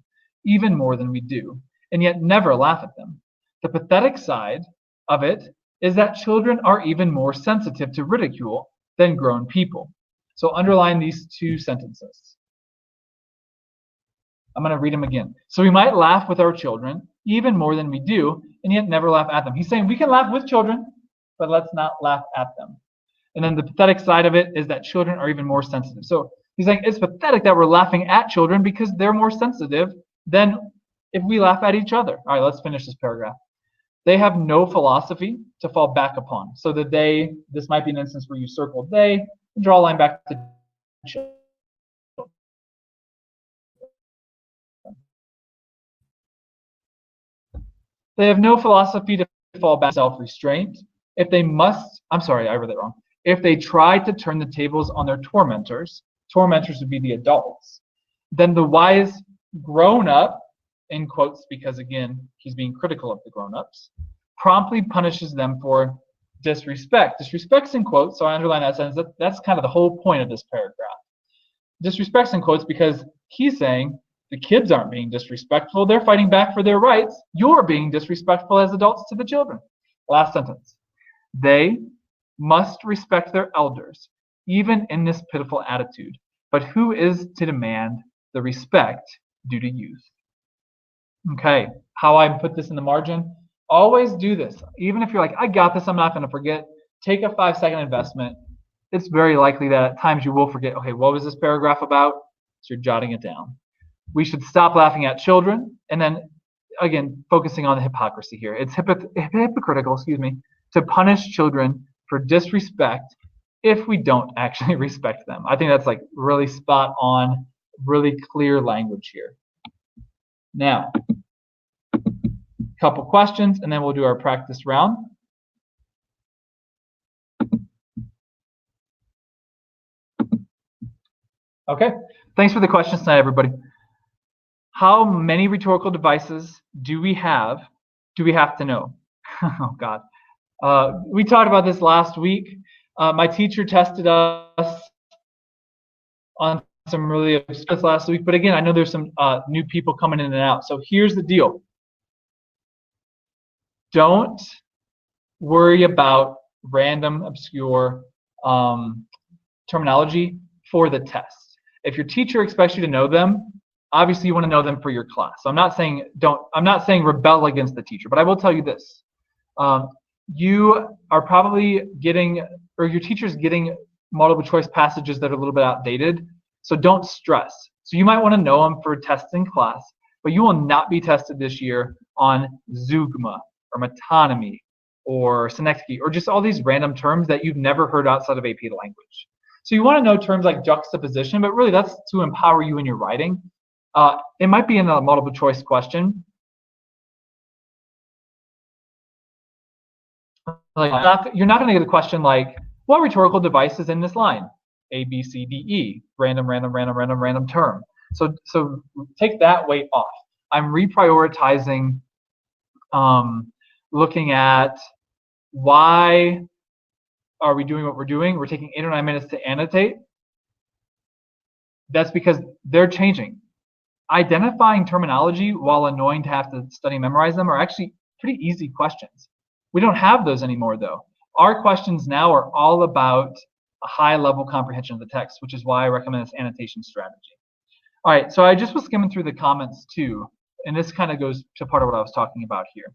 even more than we do, and yet never laugh at them. The pathetic side of it is that children are even more sensitive to ridicule than grown people. So underline these two sentences. I'm going to read them again. So we might laugh with our children, even more than we do, and yet never laugh at them. He's saying we can laugh with children, but let's not laugh at them. And then the pathetic side of it is that children are even more sensitive. So he's saying it's pathetic that we're laughing at children because they're more sensitive than if we laugh at each other. All right, let's finish this paragraph. They have no philosophy to fall back upon. So the they, this might be an instance where you circle they and draw a line back to children. They have no philosophy to fall back, self-restraint. If they must, I'm sorry, I read that wrong. If they try to turn the tables on their tormentors would be the adults, then the wise grown-up, in quotes because again, he's being critical of the grown-ups, promptly punishes them for disrespect. Disrespect's in quotes, so I underline that sentence. That's kind of the whole point of this paragraph. Disrespect's in quotes because he's saying the kids aren't being disrespectful. They're fighting back for their rights. You're being disrespectful as adults to the children. Last sentence. They must respect their elders, even in this pitiful attitude. But who is to demand the respect due to youth? Okay, how I put this in the margin, always do this. Even if you're like, I got this, I'm not going to forget, take a 5-second investment. It's very likely that at times you will forget, okay, what was this paragraph about? So you're jotting it down. We should stop laughing at children, and then again, focusing on the hypocrisy here. It's hypocritical, to punish children for disrespect if we don't actually respect them. I think that's like really spot on, really clear language here. Now, a couple questions, and then we'll do our practice round. Okay, thanks for the questions tonight, everybody. How many rhetorical devices do we have to know? Oh, God. We talked about this last week. My teacher tested us on some really obscure last week, but again, I know there's some new people coming in and out. So here's the deal. Don't worry about random, obscure terminology for the test. If your teacher expects you to know them, obviously you want to know them for your class. So I'm not saying rebel against the teacher, but I will tell you this. You are probably getting, or your teacher's getting multiple choice passages that are a little bit outdated. So don't stress. So you might want to know them for tests in class, but you will not be tested this year on zeugma or metonymy or synecdoche or just all these random terms that you've never heard outside of AP language. So you want to know terms like juxtaposition, but really that's to empower you in your writing. It might be in a multiple choice question. Like you're not going to get a question like, what rhetorical device is in this line? A, B, C, D, E, random term. So take that weight off. I'm reprioritizing, looking at why are we doing what we're doing. We're taking 8 or 9 minutes to annotate. That's because they're changing. Identifying terminology while annoying to have to study and memorize them are actually pretty easy questions. We don't have those anymore, though. Our questions now are all about a high-level comprehension of the text, which is why I recommend this annotation strategy. All right, so I just was skimming through the comments, too, and this kind of goes to part of what I was talking about here.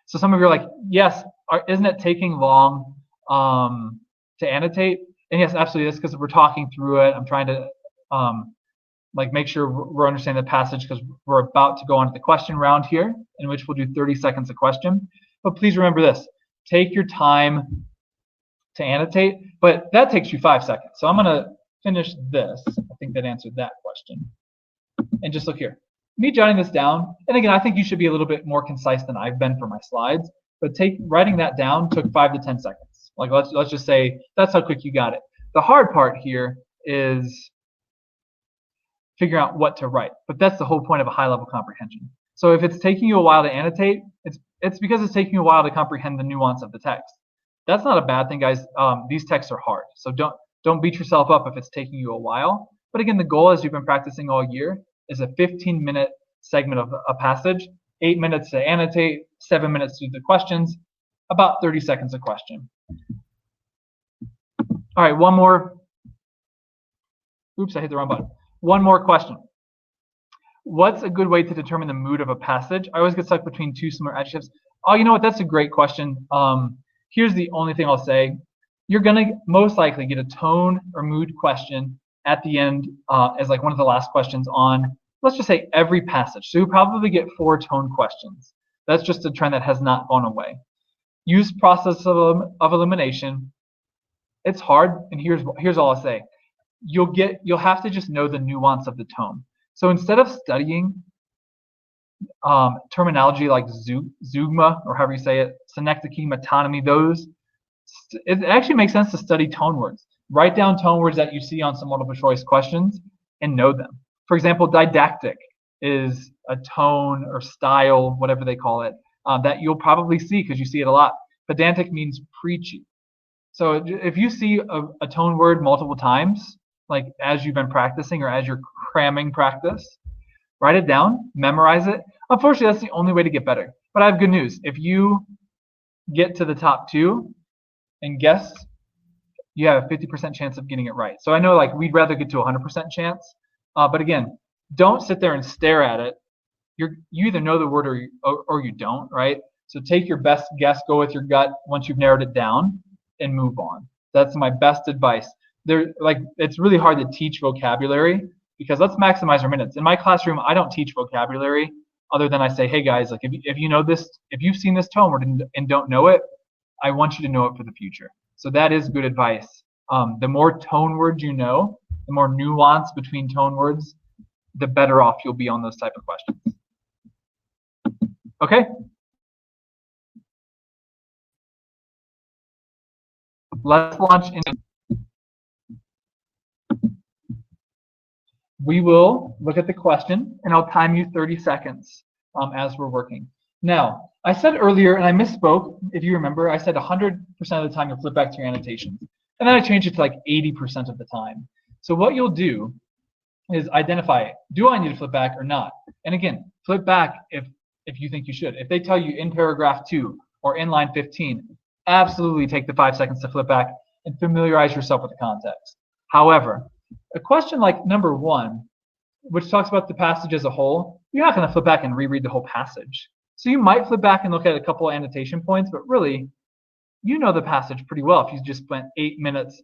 So some of you are like, yes, isn't it taking long to annotate? And yes, absolutely, that's because we're talking through it. I'm trying to make sure we're understanding the passage because we're about to go on to the question round here, in which we'll do 30 seconds a question. But please remember this, take your time to annotate, but that takes you 5 seconds. So I'm gonna finish this. I think that answered that question. And just look here, me jotting this down, and again, I think you should be a little bit more concise than I've been for my slides, but writing that down took 5 to 10 seconds. Like let's just say that's how quick you got it. The hard part here is figure out what to write, but that's the whole point of a high-level comprehension. So if it's taking you a while to annotate, it's because it's taking you a while to comprehend the nuance of the text. That's not a bad thing, guys. These texts are hard, so don't beat yourself up if it's taking you a while. But again, the goal, as you've been practicing all year, is a 15-minute segment of a passage, 8 minutes to annotate, 7 minutes to do the questions, about 30 seconds a question. All right, one more. Oops, I hit the wrong button. One more question. What's a good way to determine the mood of a passage? I always get stuck between two similar adjectives. Oh, you know what? That's a great question. Here's the only thing I'll say. You're going to most likely get a tone or mood question at the end as like one of the last questions on, let's just say, every passage. So you'll probably get 4 tone questions. That's just a trend that has not gone away. Use process of elimination. It's hard, and here's all I'll say. You'll have to just know the nuance of the tone. So instead of studying terminology like zeugma, or however you say it, synecdoche, metonymy, those, it actually makes sense to study tone words. Write down tone words that you see on some multiple choice questions and know them. For example, didactic is a tone or style, whatever they call it, that you'll probably see because you see it a lot. Pedantic means preachy. So if you see a tone word multiple times, like as you've been practicing or as you're cramming practice, write it down, memorize it. Unfortunately, that's the only way to get better. But I have good news. If you get to the top 2 and guess, you have a 50% chance of getting it right. So I know like we'd rather get to a 100% chance. But again, don't sit there and stare at it you either know the word or you don't, right? So take your best guess, go with your gut once you've narrowed it down, and move on. That's my best advice. It's really hard to teach vocabulary because let's maximize our minutes. In my classroom, I don't teach vocabulary other than I say, hey guys, like if you know this, if you've seen this tone word and don't know it, I want you to know it for the future. So that is good advice. The more tone words you know, the more nuance between tone words, the better off you'll be on those type of questions. Okay. Let's launch into. We will look at the question, and I'll time you 30 seconds as we're working. Now, I said earlier, and I misspoke, if you remember, I said 100% of the time you'll flip back to your annotations. And then I changed it to like 80% of the time. So what you'll do is identify, do I need to flip back or not? And again, flip back if you think you should. If they tell you in paragraph 2 or in line 15, absolutely take the 5 seconds to flip back and familiarize yourself with the context. However, a question like number 1, which talks about the passage as a whole, you're not going to flip back and reread the whole passage. So you might flip back and look at a couple of annotation points, but really, you know the passage pretty well if you just spent 8 minutes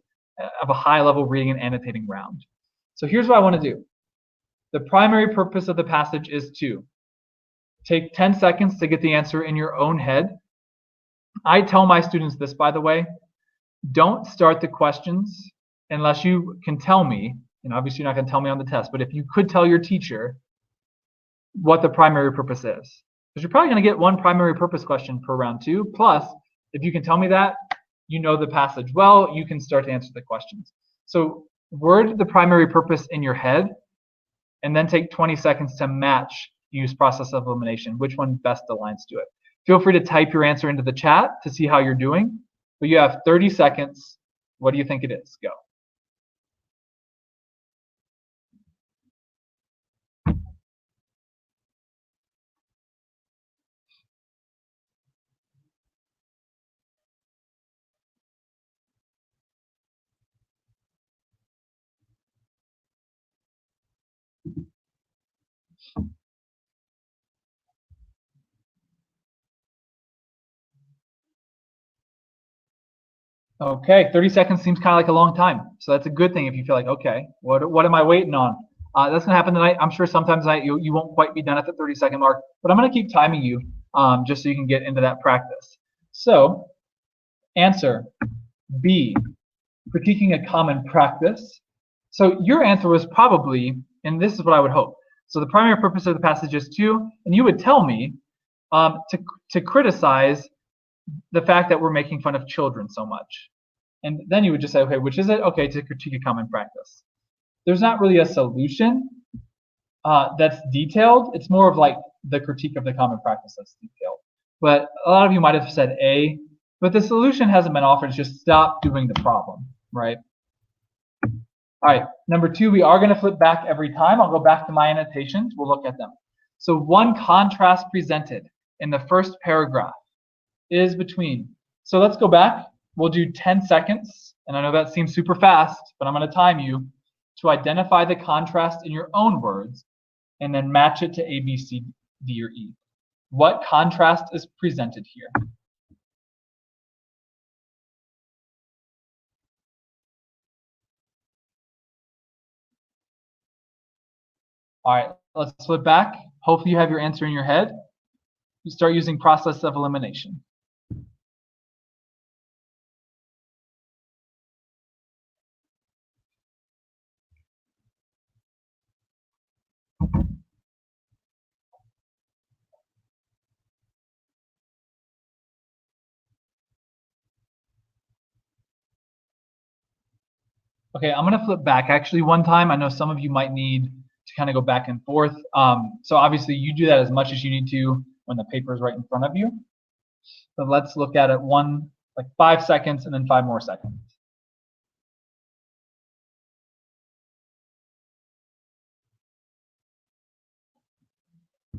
of a high-level reading and annotating round. So here's what I want to do. The primary purpose of the passage is to take 10 seconds to get the answer in your own head. I tell my students this, by the way, don't start the questions unless you can tell me, and obviously you're not going to tell me on the test, but if you could tell your teacher what the primary purpose is. Because you're probably going to get one primary purpose question per round 2. Plus, if you can tell me that, you know the passage well, you can start to answer the questions. So word the primary purpose in your head, and then take 20 seconds to match, use process of elimination, which one best aligns to it. Feel free to type your answer into the chat to see how you're doing, but you have 30 seconds. What do you think it is? Go. Okay, 30 seconds seems kind of like a long time. So that's a good thing if you feel like, okay, what am I waiting on? That's going to happen tonight. I'm sure sometimes tonight you won't quite be done at the 30-second mark, but I'm going to keep timing you just so you can get into that practice. So answer B, critiquing a common practice. So your answer was probably, and this is what I would hope. So the primary purpose of the passage is to, and you would tell me to criticize the fact that we're making fun of children so much. And then you would just say, okay, which is it? Okay, to critique a common practice. There's not really a solution that's detailed. It's more of like the critique of the common practice that's detailed. But a lot of you might have said A, but the solution hasn't been offered. It's just stop doing the problem, right? All right, number 2, we are going to flip back every time. I'll go back to my annotations. We'll look at them. So one contrast presented in the first paragraph is between. So let's go back. We'll do 10 seconds. And I know that seems super fast, but I'm going to time you to identify the contrast in your own words and then match it to A, B, C, D, or E. What contrast is presented here? All right, let's flip back. Hopefully you have your answer in your head. You start using process of elimination. Okay, I'm going to flip back actually one time. I know some of you might need to kind of go back and forth. So obviously you do that as much as you need to when the paper is right in front of you. So let's look at it like 5 seconds and then 5 more seconds.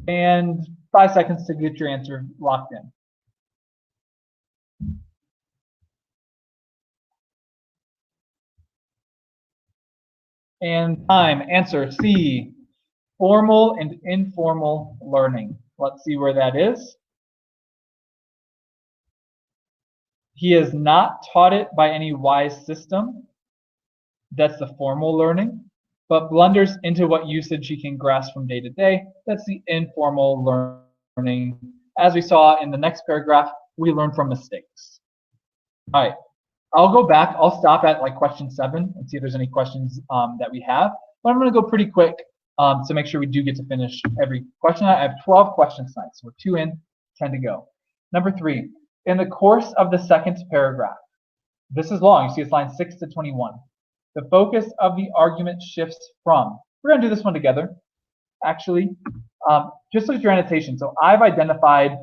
And 5 seconds to get your answer locked in. And time, answer C. formal and informal learning. Let's see where that is. He has not taught it by any wise system. That's the formal learning, but blunders into what usage he can grasp from day to day. That's the informal learning. As we saw in the next paragraph, we learn from mistakes. All right, I'll go back. I'll stop at like question 7 and see if there's any questions that we have. But I'm going to go pretty quick to make sure we do get to finish every question. I have 12 questions tonight, so we're 2 in, 10 to go. Number 3, in the course of the second paragraph, this is long. You see it's line 6 to 21. The focus of the argument shifts from, we're going to do this one together, actually. Just look at your annotation. So I've identified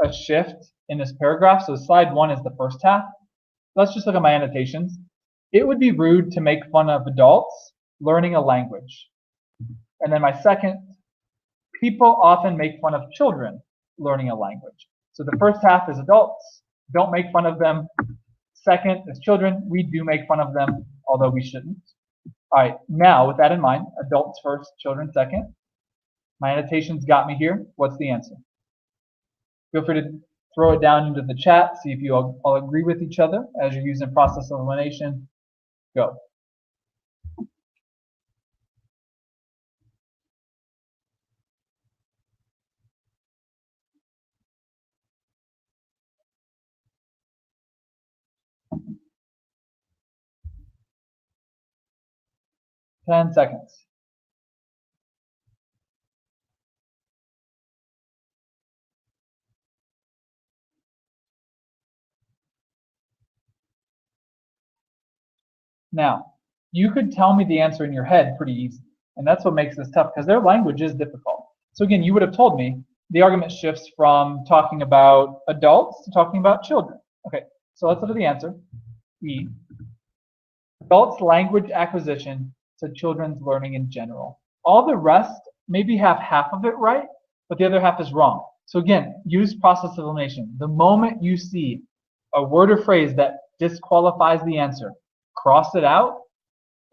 a shift in this paragraph. So slide 1 is the first half. Let's just look at my annotations. It would be rude to make fun of adults learning a language. And then my second, people often make fun of children learning a language. So the first half is adults, don't make fun of them. Second is children, we do make fun of them, although we shouldn't. All right, now with that in mind, adults first, children second. My annotations got me here. What's the answer? Feel free to throw it down into the chat, see if you all agree with each other as you're using process of elimination. Go. Ten seconds. Now, you could tell me the answer in your head pretty easy, and that's what makes this tough because their language is difficult. So again, you would have told me the argument shifts from talking about adults to talking about children. Okay, so let's look at the answer. E. Adults' language acquisition to children's learning in general. All the rest maybe have half of it right, but the other half is wrong. So again, use process of elimination. The moment you see a word or phrase that disqualifies the answer, cross it out,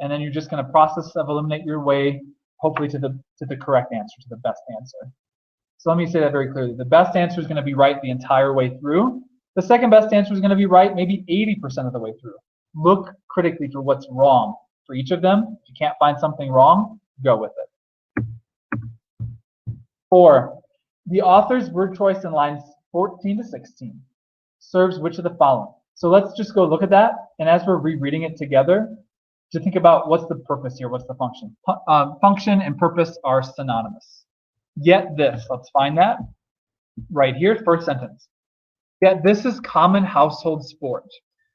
and then you're just going to process of eliminate your way, hopefully to the correct answer, to the best answer. So let me say that very clearly. The best answer is going to be right the entire way through. The second best answer is going to be right maybe 80% of the way through. Look critically for what's wrong for each of them. If you can't find something wrong, go with it. 4. The author's word choice in lines 14 to 16 serves which of the following? So let's just go look at that. And as we're rereading it together, to think about what's the purpose here, what's the function. Function and purpose are synonymous. Yet this, let's find that right here, first sentence. Yet this is common household sport,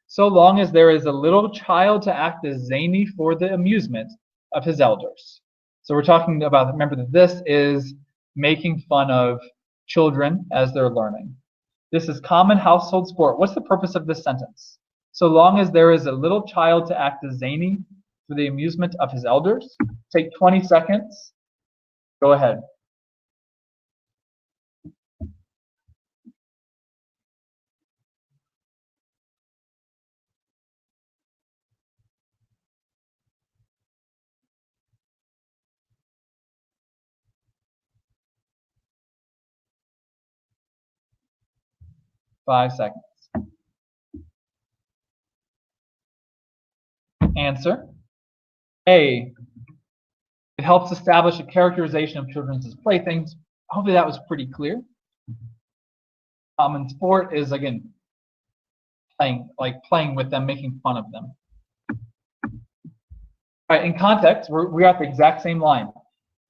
so long as there is a little child to act as zany for the amusement of his elders. So we're talking about, remember that this is making fun of children as they're learning. This is common household sport. What's the purpose of this sentence? So long as there is a little child to act as zany for the amusement of his elders. Take 20 seconds. Go ahead. Five seconds. Answer. A. It helps establish a characterization of children as playthings. Hopefully that was pretty clear. Common sport is, again, playing with them, making fun of them. All right, in context, we're at the exact same line.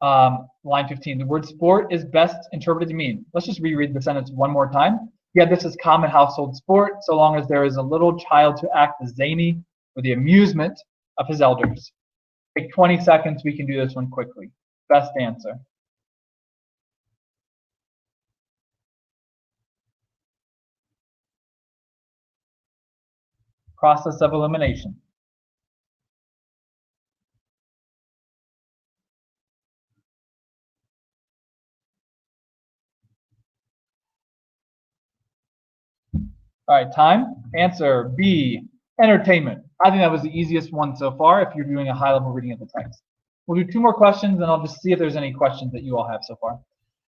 Line 15, the word sport is best interpreted to mean. Let's just reread the sentence one more time. Yeah, this is common household sport, so long as there is a little child to act as zany for the amusement of his elders. Take 20 seconds, we can do this one quickly. Best answer. Process of elimination. All right, time. Answer B, entertainment. I think that was the easiest one so far if you're doing a high-level reading of the text. We'll do 2 more questions, and I'll just see if there's any questions that you all have so far.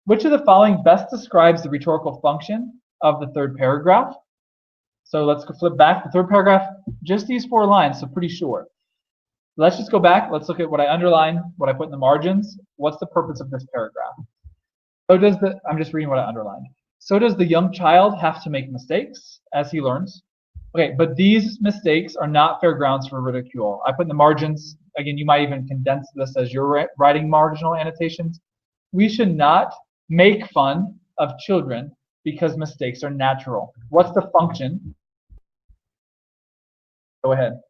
Which of the following best describes the rhetorical function of the 3rd paragraph? So let's go flip back. The 3rd paragraph, just these 4 lines, so pretty short. Let's just go back. Let's look at what I underlined, what I put in the margins. What's the purpose of this paragraph? I'm just reading what I underlined. So does the young child have to make mistakes as he learns? Okay, but these mistakes are not fair grounds for ridicule. I put in the margins. Again, you might even condense this as you're writing marginal annotations. We should not make fun of children because mistakes are natural. What's the function? Go ahead.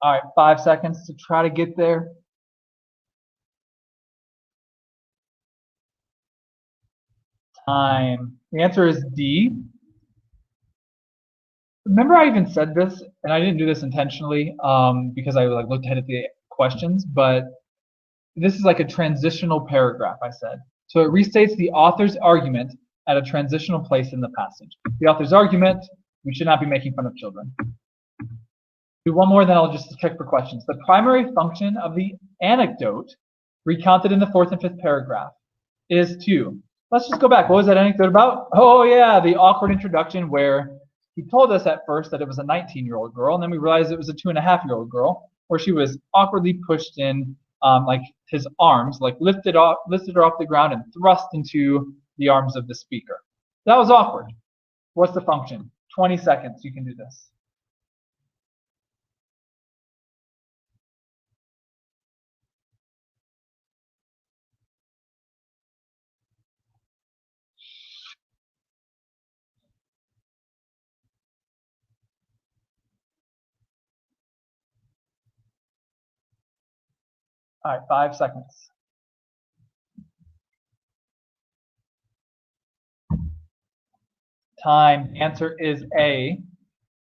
All right, 5 seconds to try to get there. Time. The answer is D. Remember I even said this, and I didn't do this intentionally because I looked ahead at the questions, but this is like a transitional paragraph, I said. So it restates the author's argument at a transitional place in the passage. The author's argument, we should not be making fun of children. Do 1 more, then I'll just check for questions. The primary function of the anecdote recounted in the 4th and 5th paragraph is to, let's just go back. What was that anecdote about? Oh yeah, the awkward introduction where he told us at first that it was a 19-year-old girl, and then we realized it was a 2.5-year-old girl, where she was awkwardly pushed in like his arms, like lifted her off the ground and thrust into the arms of the speaker. That was awkward. What's the function? 20 seconds, you can do this. All right, 5 seconds. Time. Answer is A.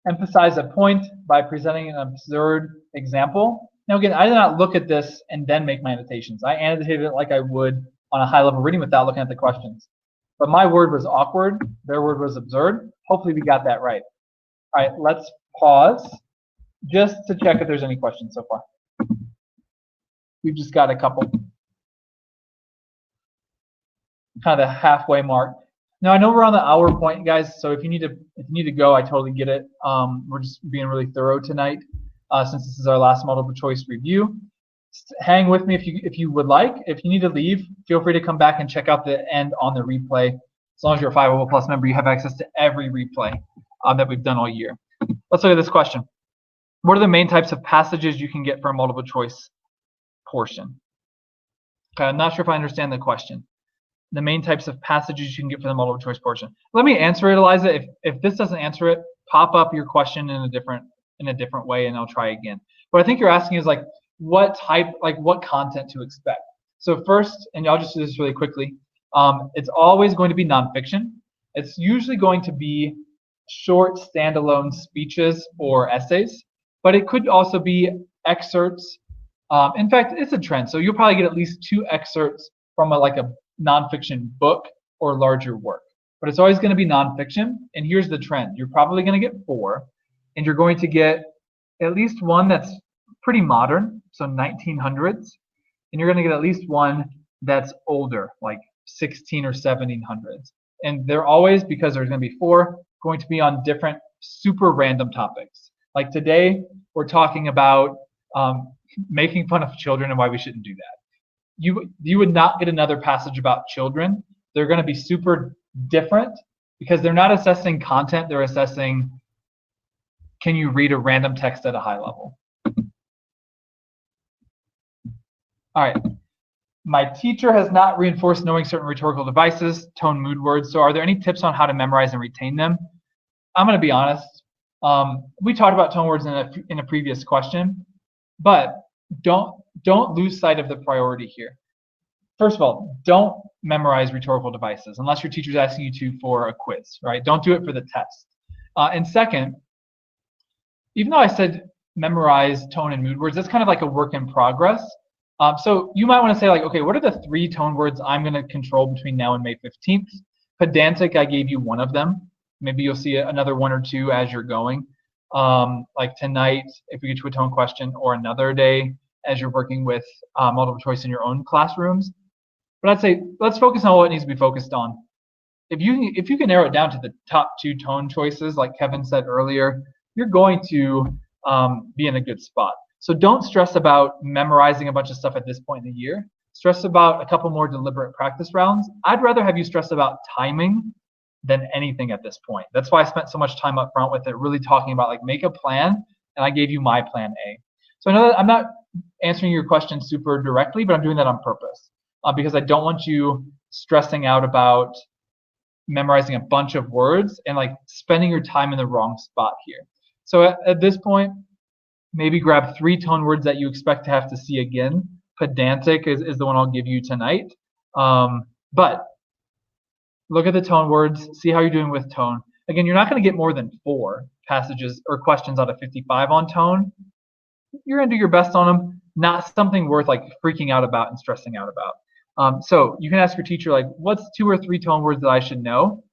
Emphasize a point by presenting an absurd example. Now again, I did not look at this and then make my annotations. I annotated it like I would on a high-level reading without looking at the questions. But my word was awkward. Their word was absurd. Hopefully we got that right. All right, let's pause just to check if there's any questions so far. We've just got a couple. Kind of the halfway mark. Now I know we're on the hour point, guys. So if you need to go, I totally get it. We're just being really thorough tonight, since this is our last multiple choice review. Hang with me if you would like. If you need to leave, feel free to come back and check out the end on the replay. As long as you're a 500 Plus member, you have access to every replay that we've done all year. Let's look at this question. What are the main types of passages you can get for a multiple choice portion? Okay, I'm not sure if I understand the question. The main types of passages you can get for the multiple choice portion. Let me answer it, Eliza. If this doesn't answer it, pop up your question in a different way, and I'll try again. What I think you're asking is what content to expect. So first, and I'll just do this really quickly. It's always going to be nonfiction. It's usually going to be short standalone speeches or essays, but it could also be excerpts. In fact, it's a trend. So you'll probably get at least 2 excerpts from a nonfiction book or larger work. But it's always going to be nonfiction. And here's the trend. You're probably going to get 4. And you're going to get at least 1 that's pretty modern, so 1900s. And you're going to get at least 1 that's older, like 16 or 1700s. And they're always, because there's going to be 4, going to be on different super random topics. Like today, we're talking about making fun of children and why we shouldn't do that. You would not get another passage about children. They're going to be super different because they're not assessing content. They're assessing, can you read a random text at a high level? All right. My teacher has not reinforced knowing certain rhetorical devices, tone, mood words. So are there any tips on how to memorize and retain them? I'm going to be honest. We talked about tone words in a previous question, but don't lose sight of the priority here. first of all, don't memorize rhetorical devices unless your teacher's asking you to for a quiz, right? Don't do it for the test. And second, even though I said memorize tone and mood words, that's kind of like a work in progress. So you might want to say like, okay, what are the 3 tone words I'm going to control between now and May 15th? Pedantic, I gave you one of them. Maybe you'll see another 1 or 2 as you're going. Like tonight, if we get to a tone question, or another day as you're working with multiple choice in your own classrooms. But I'd say let's focus on what needs to be focused on. If you can narrow it down to the top 2 tone choices, like Kevin said earlier, you're going to be in a good spot. So don't stress about memorizing a bunch of stuff at this point in the year. Stress about a couple more deliberate practice rounds. I'd rather have you stress about timing than anything at this point. That's why I spent so much time up front with it, really talking about like make a plan, and I gave you my plan A. So I know that I'm not answering your question super directly, but I'm doing that on purpose because I don't want you stressing out about memorizing a bunch of words and like spending your time in the wrong spot here. So at this point, maybe grab 3 tone words that you expect to have to see again. Pedantic is the one I'll give you tonight. But look at the tone words, see how you're doing with tone. Again, you're not going to get more than 4 passages or questions out of 55 on tone. You're going to do your best on them, not something worth like freaking out about and stressing out about. So you can ask your teacher, like, what's 2 or 3 tone words that I should know,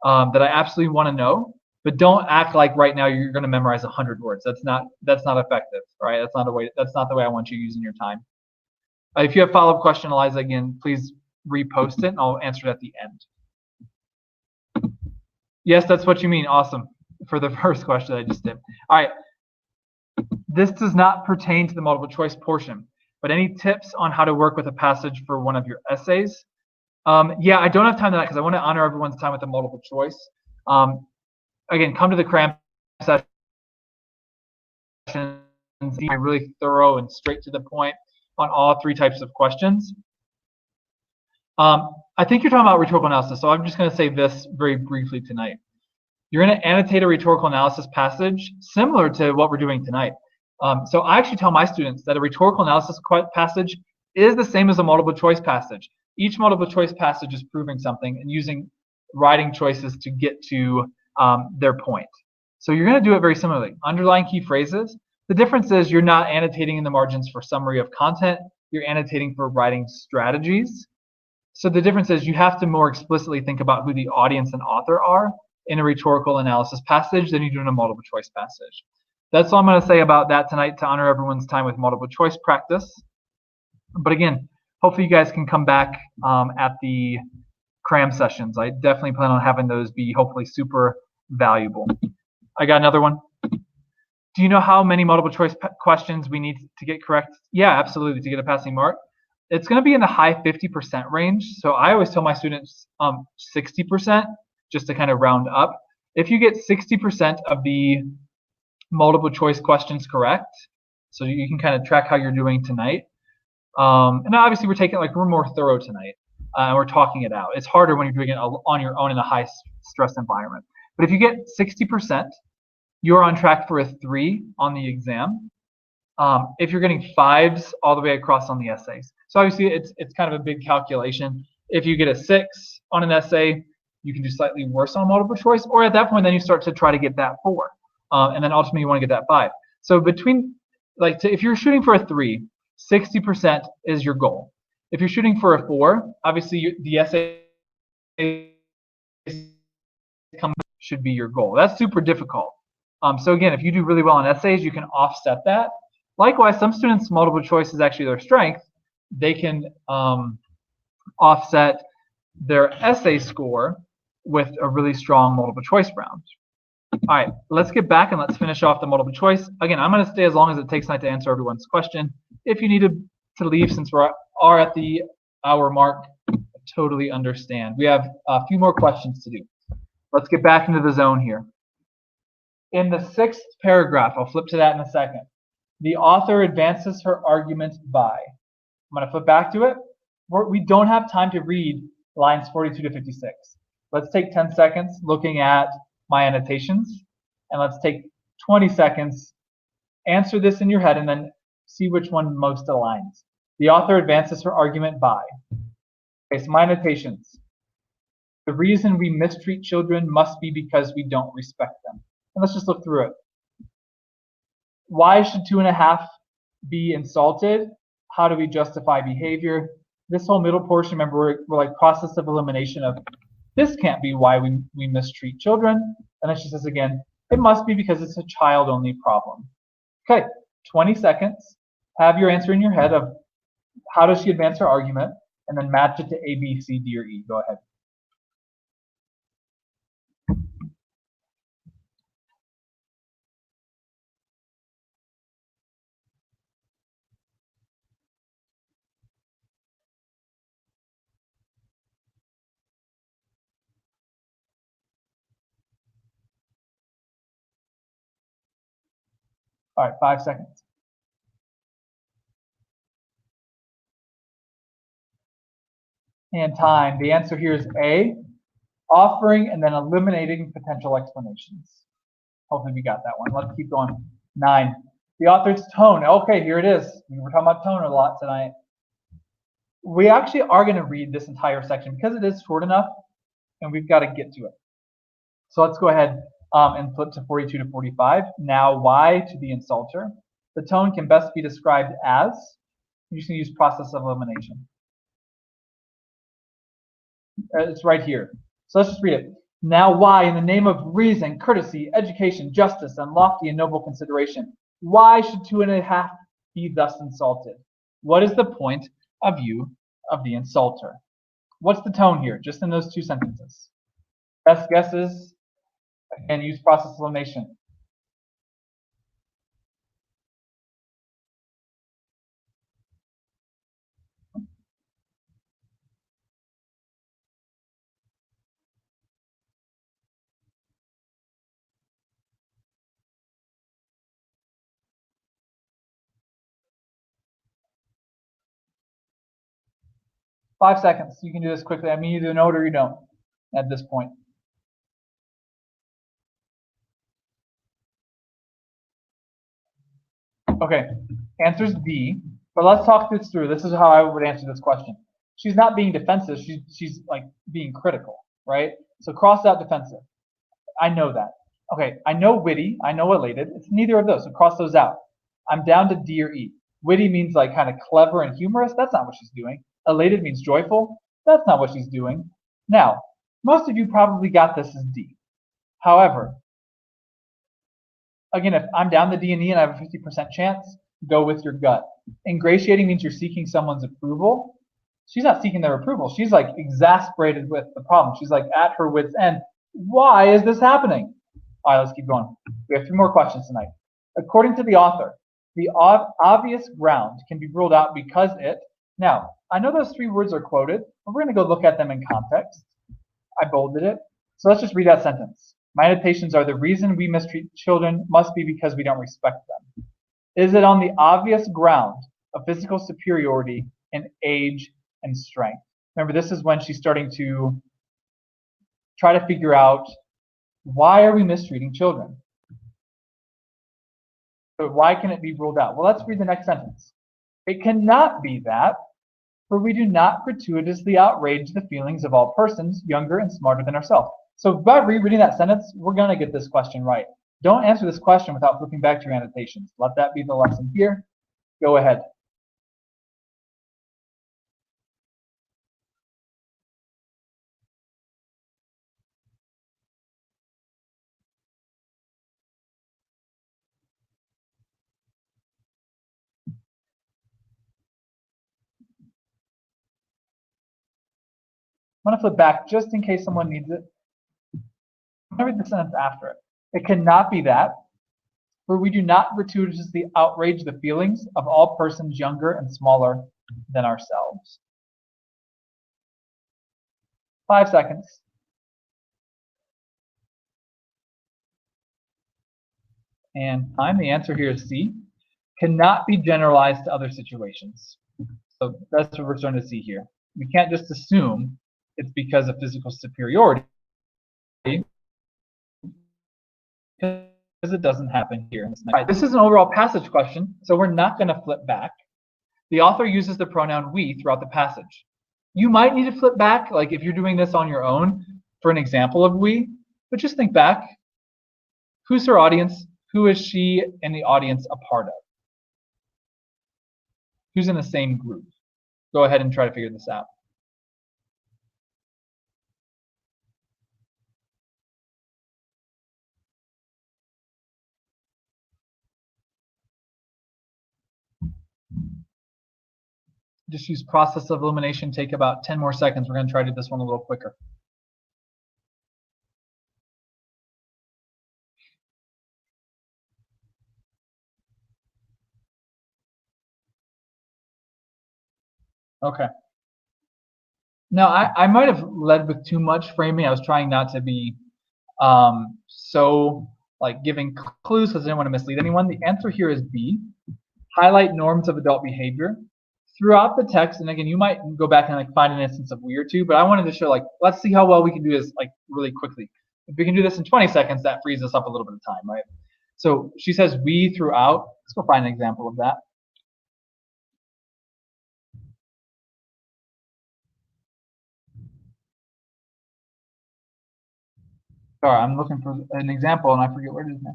that I absolutely want to know, but don't act like right now you're going to memorize 100 words. That's not effective, right? That's not the way I want you using your time. If you have follow-up question, Eliza, again, please repost it and I'll answer it at the end. Yes, that's what you mean. Awesome. For the first question I just did. All right. This does not pertain to the multiple choice portion, but any tips on how to work with a passage for one of your essays? Yeah, I don't have time for that because I want to honor everyone's time with the multiple choice. Again, come to the Cram session. I'm really thorough and straight to the point on all 3 types of questions. I think you're talking about rhetorical analysis, so I'm just going to say this very briefly tonight. You're going to annotate a rhetorical analysis passage similar to what we're doing tonight. So I actually tell my students that a rhetorical analysis passage is the same as a multiple choice passage. Each multiple choice passage is proving something and using writing choices to get to their point. So you're going to do it very similarly. Underline key phrases. The difference is you're not annotating in the margins for summary of content. You're annotating for writing strategies. So the difference is you have to more explicitly think about who the audience and author are in a rhetorical analysis passage than you do in a multiple choice passage. That's all I'm going to say about that tonight to honor everyone's time with multiple choice practice. But again, hopefully you guys can come back at the Cram sessions. I definitely plan on having those be hopefully super valuable. I got another one. Do you know how many multiple choice questions we need to get correct? Yeah, absolutely, to get a passing mark. It's going to be in the high 50% range. So I always tell my students 60% just to kind of round up. If you get 60% of the multiple choice questions correct, so you can kind of track how you're doing tonight. And obviously we're more thorough tonight and we're talking it out. It's harder when you're doing it on your own in a high stress environment. But if you get 60%, you're on track for a 3 on the exam. If you're getting 5s all the way across on the essays. So obviously it's kind of a big calculation. If you get a 6 on an essay, you can do slightly worse on multiple choice, or at that point then you start to try to get that 4. And then ultimately you want to get that 5. So between, if you're shooting for a 3, 60% is your goal. If you're shooting for a 4, obviously the essay should be your goal. That's super difficult. So again, if you do really well on essays, you can offset that. Likewise, some students' multiple choice is actually their strength. They can offset their essay score with a really strong multiple choice round. All right, let's get back and let's finish off the multiple choice. Again, I'm going to stay as long as it takes tonight to answer everyone's question. If you need to leave since we are at the hour mark, I totally understand. We have a few more questions to do. Let's get back into the zone here. In the 6th paragraph, I'll flip to that in a second. The author advances her argument by. I'm going to flip back to it. We don't have time to read lines 42 to 56. Let's take 10 seconds looking at my annotations, and let's take 20 seconds, answer this in your head, and then see which one most aligns. The author advances her argument by. Okay, so my annotations. The reason we mistreat children must be because we don't respect them. And let's just look through it. Why should 2.5 be insulted? How do we justify behavior? This whole middle portion, remember, we're like process of elimination of this can't be why we mistreat children. And then she says again, it must be because it's a child-only problem. Okay, 20 seconds. Have your answer in your head of how does she advance her argument, and then match it to A, B, C, D, or E. Go ahead. All right, 5 seconds. And time. The answer here is A, offering and then eliminating potential explanations. Hopefully we got that one. Let's keep going. 9. The author's tone. Okay, here it is. We were talking about tone a lot tonight. We actually are going to read this entire section because it is short enough and we've got to get to it. So let's go ahead and flip to 42 to 45. Now, why to the insulter? The tone can best be described as, you just need to use process of elimination. It's right here. So let's just read it. Now why, in the name of reason, courtesy, education, justice, and lofty and noble consideration, why should 2.5 be thus insulted? What is the point of view of the insulter? What's the tone here, just in those 2 sentences? Best guesses, again, use process of elimination. Five seconds. You can do this quickly. I mean, you either know it or you don't at this point. Okay, answer's D, but let's talk this through. This is how I would answer this question. She's not being defensive. She's like being critical, right? So cross out defensive. I know that. Okay, I know witty. I know elated. It's neither of those, so cross those out. I'm down to D or E. Witty means like kind of clever and humorous. That's not what she's doing. Elated means joyful. That's not what she's doing. Now, most of you probably got this as D. However, again, if I'm down to D and E and I have a 50% chance, go with your gut. Ingratiating means you're seeking someone's approval. She's not seeking their approval. She's like exasperated with the problem. She's like at her wit's end. Why is this happening? All right, let's keep going. We have 3 more questions tonight. According to the author, the obvious ground can be ruled out because it. Now, I know those 3 words are quoted, but we're going to go look at them in context. I bolded it. So let's just read that sentence. My annotations are the reason we mistreat children must be because we don't respect them. Is it on the obvious ground of physical superiority in age and strength? Remember, this is when she's starting to try to figure out why are we mistreating children? So why can it be ruled out? Well, let's read the next sentence. It cannot be that, for we do not gratuitously outrage the feelings of all persons younger and smarter than ourselves. So by rereading that sentence, we're going to get this question right. Don't answer this question without flipping back to your annotations. Let that be the lesson here. Go ahead. I'm going to flip back just in case someone needs it. I'm going to read the sentence after it. It cannot be that, for we do not gratuitously outrage the feelings of all persons younger and smaller than ourselves. 5 seconds. And time. The answer here is C. Cannot be generalized to other situations. So that's what we're starting to see here. We can't just assume it's because of physical superiority, because it doesn't happen here. All right, this is an overall passage question, so we're not going to flip back. The author uses the pronoun we throughout the passage. You might need to flip back, like if you're doing this on your own for an example of we, but just think back. Who's her audience? Who is she and the audience a part of? Who's in the same group? Go ahead and try to figure this out. Just use process of elimination. Take about 10 more seconds. We're going to try to do this one a little quicker. Okay. Now, I might have led with too much framing. I was trying not to be so like giving clues because I didn't want to mislead anyone. The answer here is B. Highlight norms of adult behavior throughout the text. And again, you might go back and like find an instance of we or two, but I wanted to show like, let's see how well we can do this like really quickly. If we can do this in 20 seconds, that frees us up a little bit of time, right? So she says we throughout. Let's go find an example of that. Sorry, I'm looking for an example and I forget where it is now.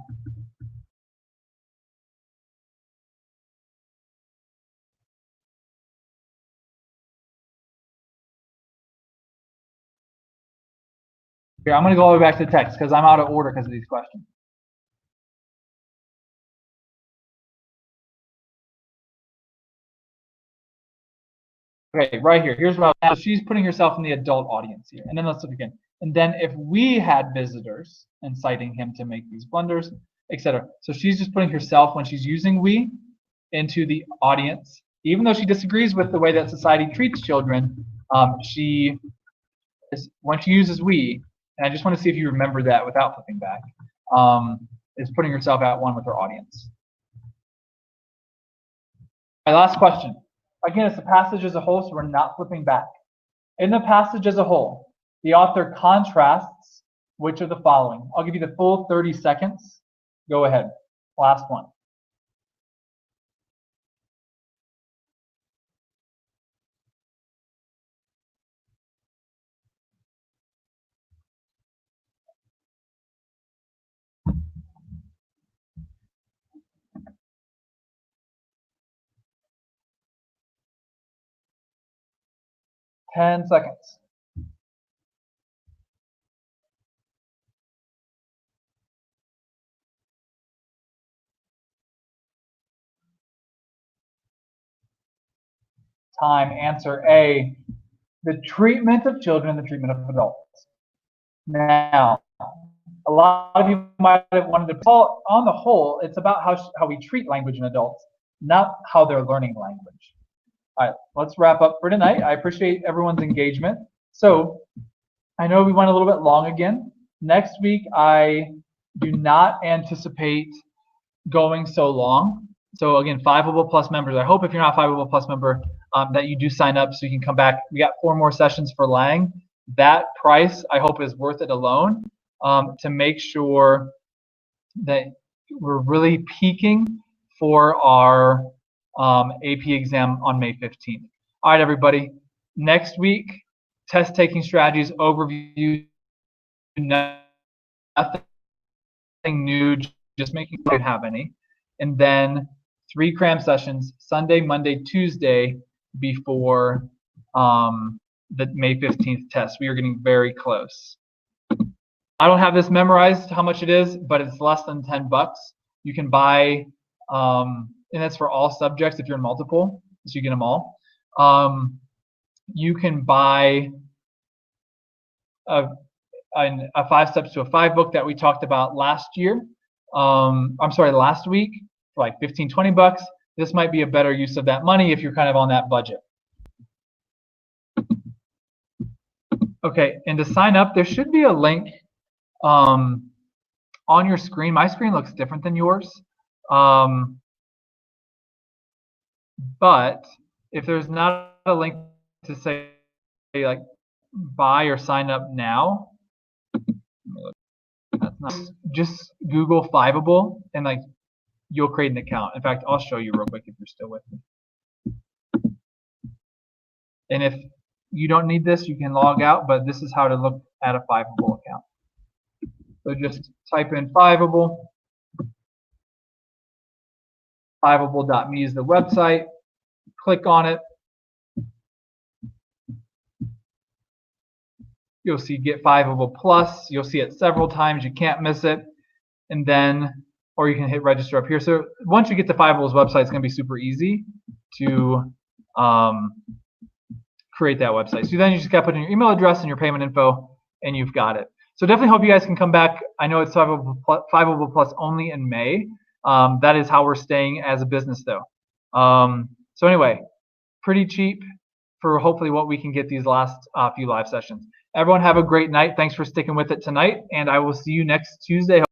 Here, I'm going to go all the way back to the text because I'm out of order because of these questions. Okay, right here. Here's what she's putting herself in the adult audience here. And then let's look again. And then if we had visitors and citing him to make these blunders, etc. So she's just putting herself when she's using we into the audience. Even though she disagrees with the way that society treats children, she is, when she uses we, and I just want to see if you remember that without flipping back, is putting herself at one with her audience. My last question. Again, it's the passage as a whole, so we're not flipping back. In the passage as a whole, the author contrasts which of the following? I'll give you the full 30 seconds. Go ahead. Last one. Ten seconds. Time. Answer A. The treatment of children, the treatment of adults. Now, a lot of you might have wanted to call, on the whole, it's about how we treat language in adults, not how they're learning language. All right, let's wrap up for tonight. I appreciate everyone's engagement. So I know we went a little bit long again. Next week, I do not anticipate going so long. So again, 5able Plus members. I hope if you're not a 5able Plus member, that you do sign up so you can come back. We got 4 more sessions for Lang. That price, I hope, is worth it alone to make sure that we're really peaking for our AP exam on May 15th. All right, everybody. Next week, test taking strategies overview. Nothing new, just making sure you have any. And then 3 cram sessions, Sunday, Monday, Tuesday, before the May 15th test. We are getting very close. I don't have this memorized how much it is, but it's less than 10 bucks. You can buy, and that's for all subjects if you're in multiple, so you get them all. You can buy a 5 Steps to a 5 book that we talked about last year. Last week for like 15, 20 bucks. This might be a better use of that money if you're kind of on that budget. Okay, and to sign up, there should be a link on your screen. My screen looks different than yours. But if there's not a link to say like buy or sign up now, just Google 5able and like you'll create an account. In fact, I'll show you real quick if you're still with me. And if you don't need this, you can log out, but this is how to look at a Fiveable account. So just type in Fiveable. Fiveable.me is the website. Click on it. You'll see Get Fiveable Plus. You'll see it several times. You can't miss it. And then, or you can hit register up here. So once you get to Fiveable's website, it's going to be super easy to create that website. So then you just got to put in your email address and your payment info, and you've got it. So definitely hope you guys can come back. I know it's Fiveable Plus only in May. That is how we're staying as a business, though. So anyway, pretty cheap for hopefully what we can get these last few live sessions. Everyone have a great night. Thanks for sticking with it tonight, and I will see you next Tuesday.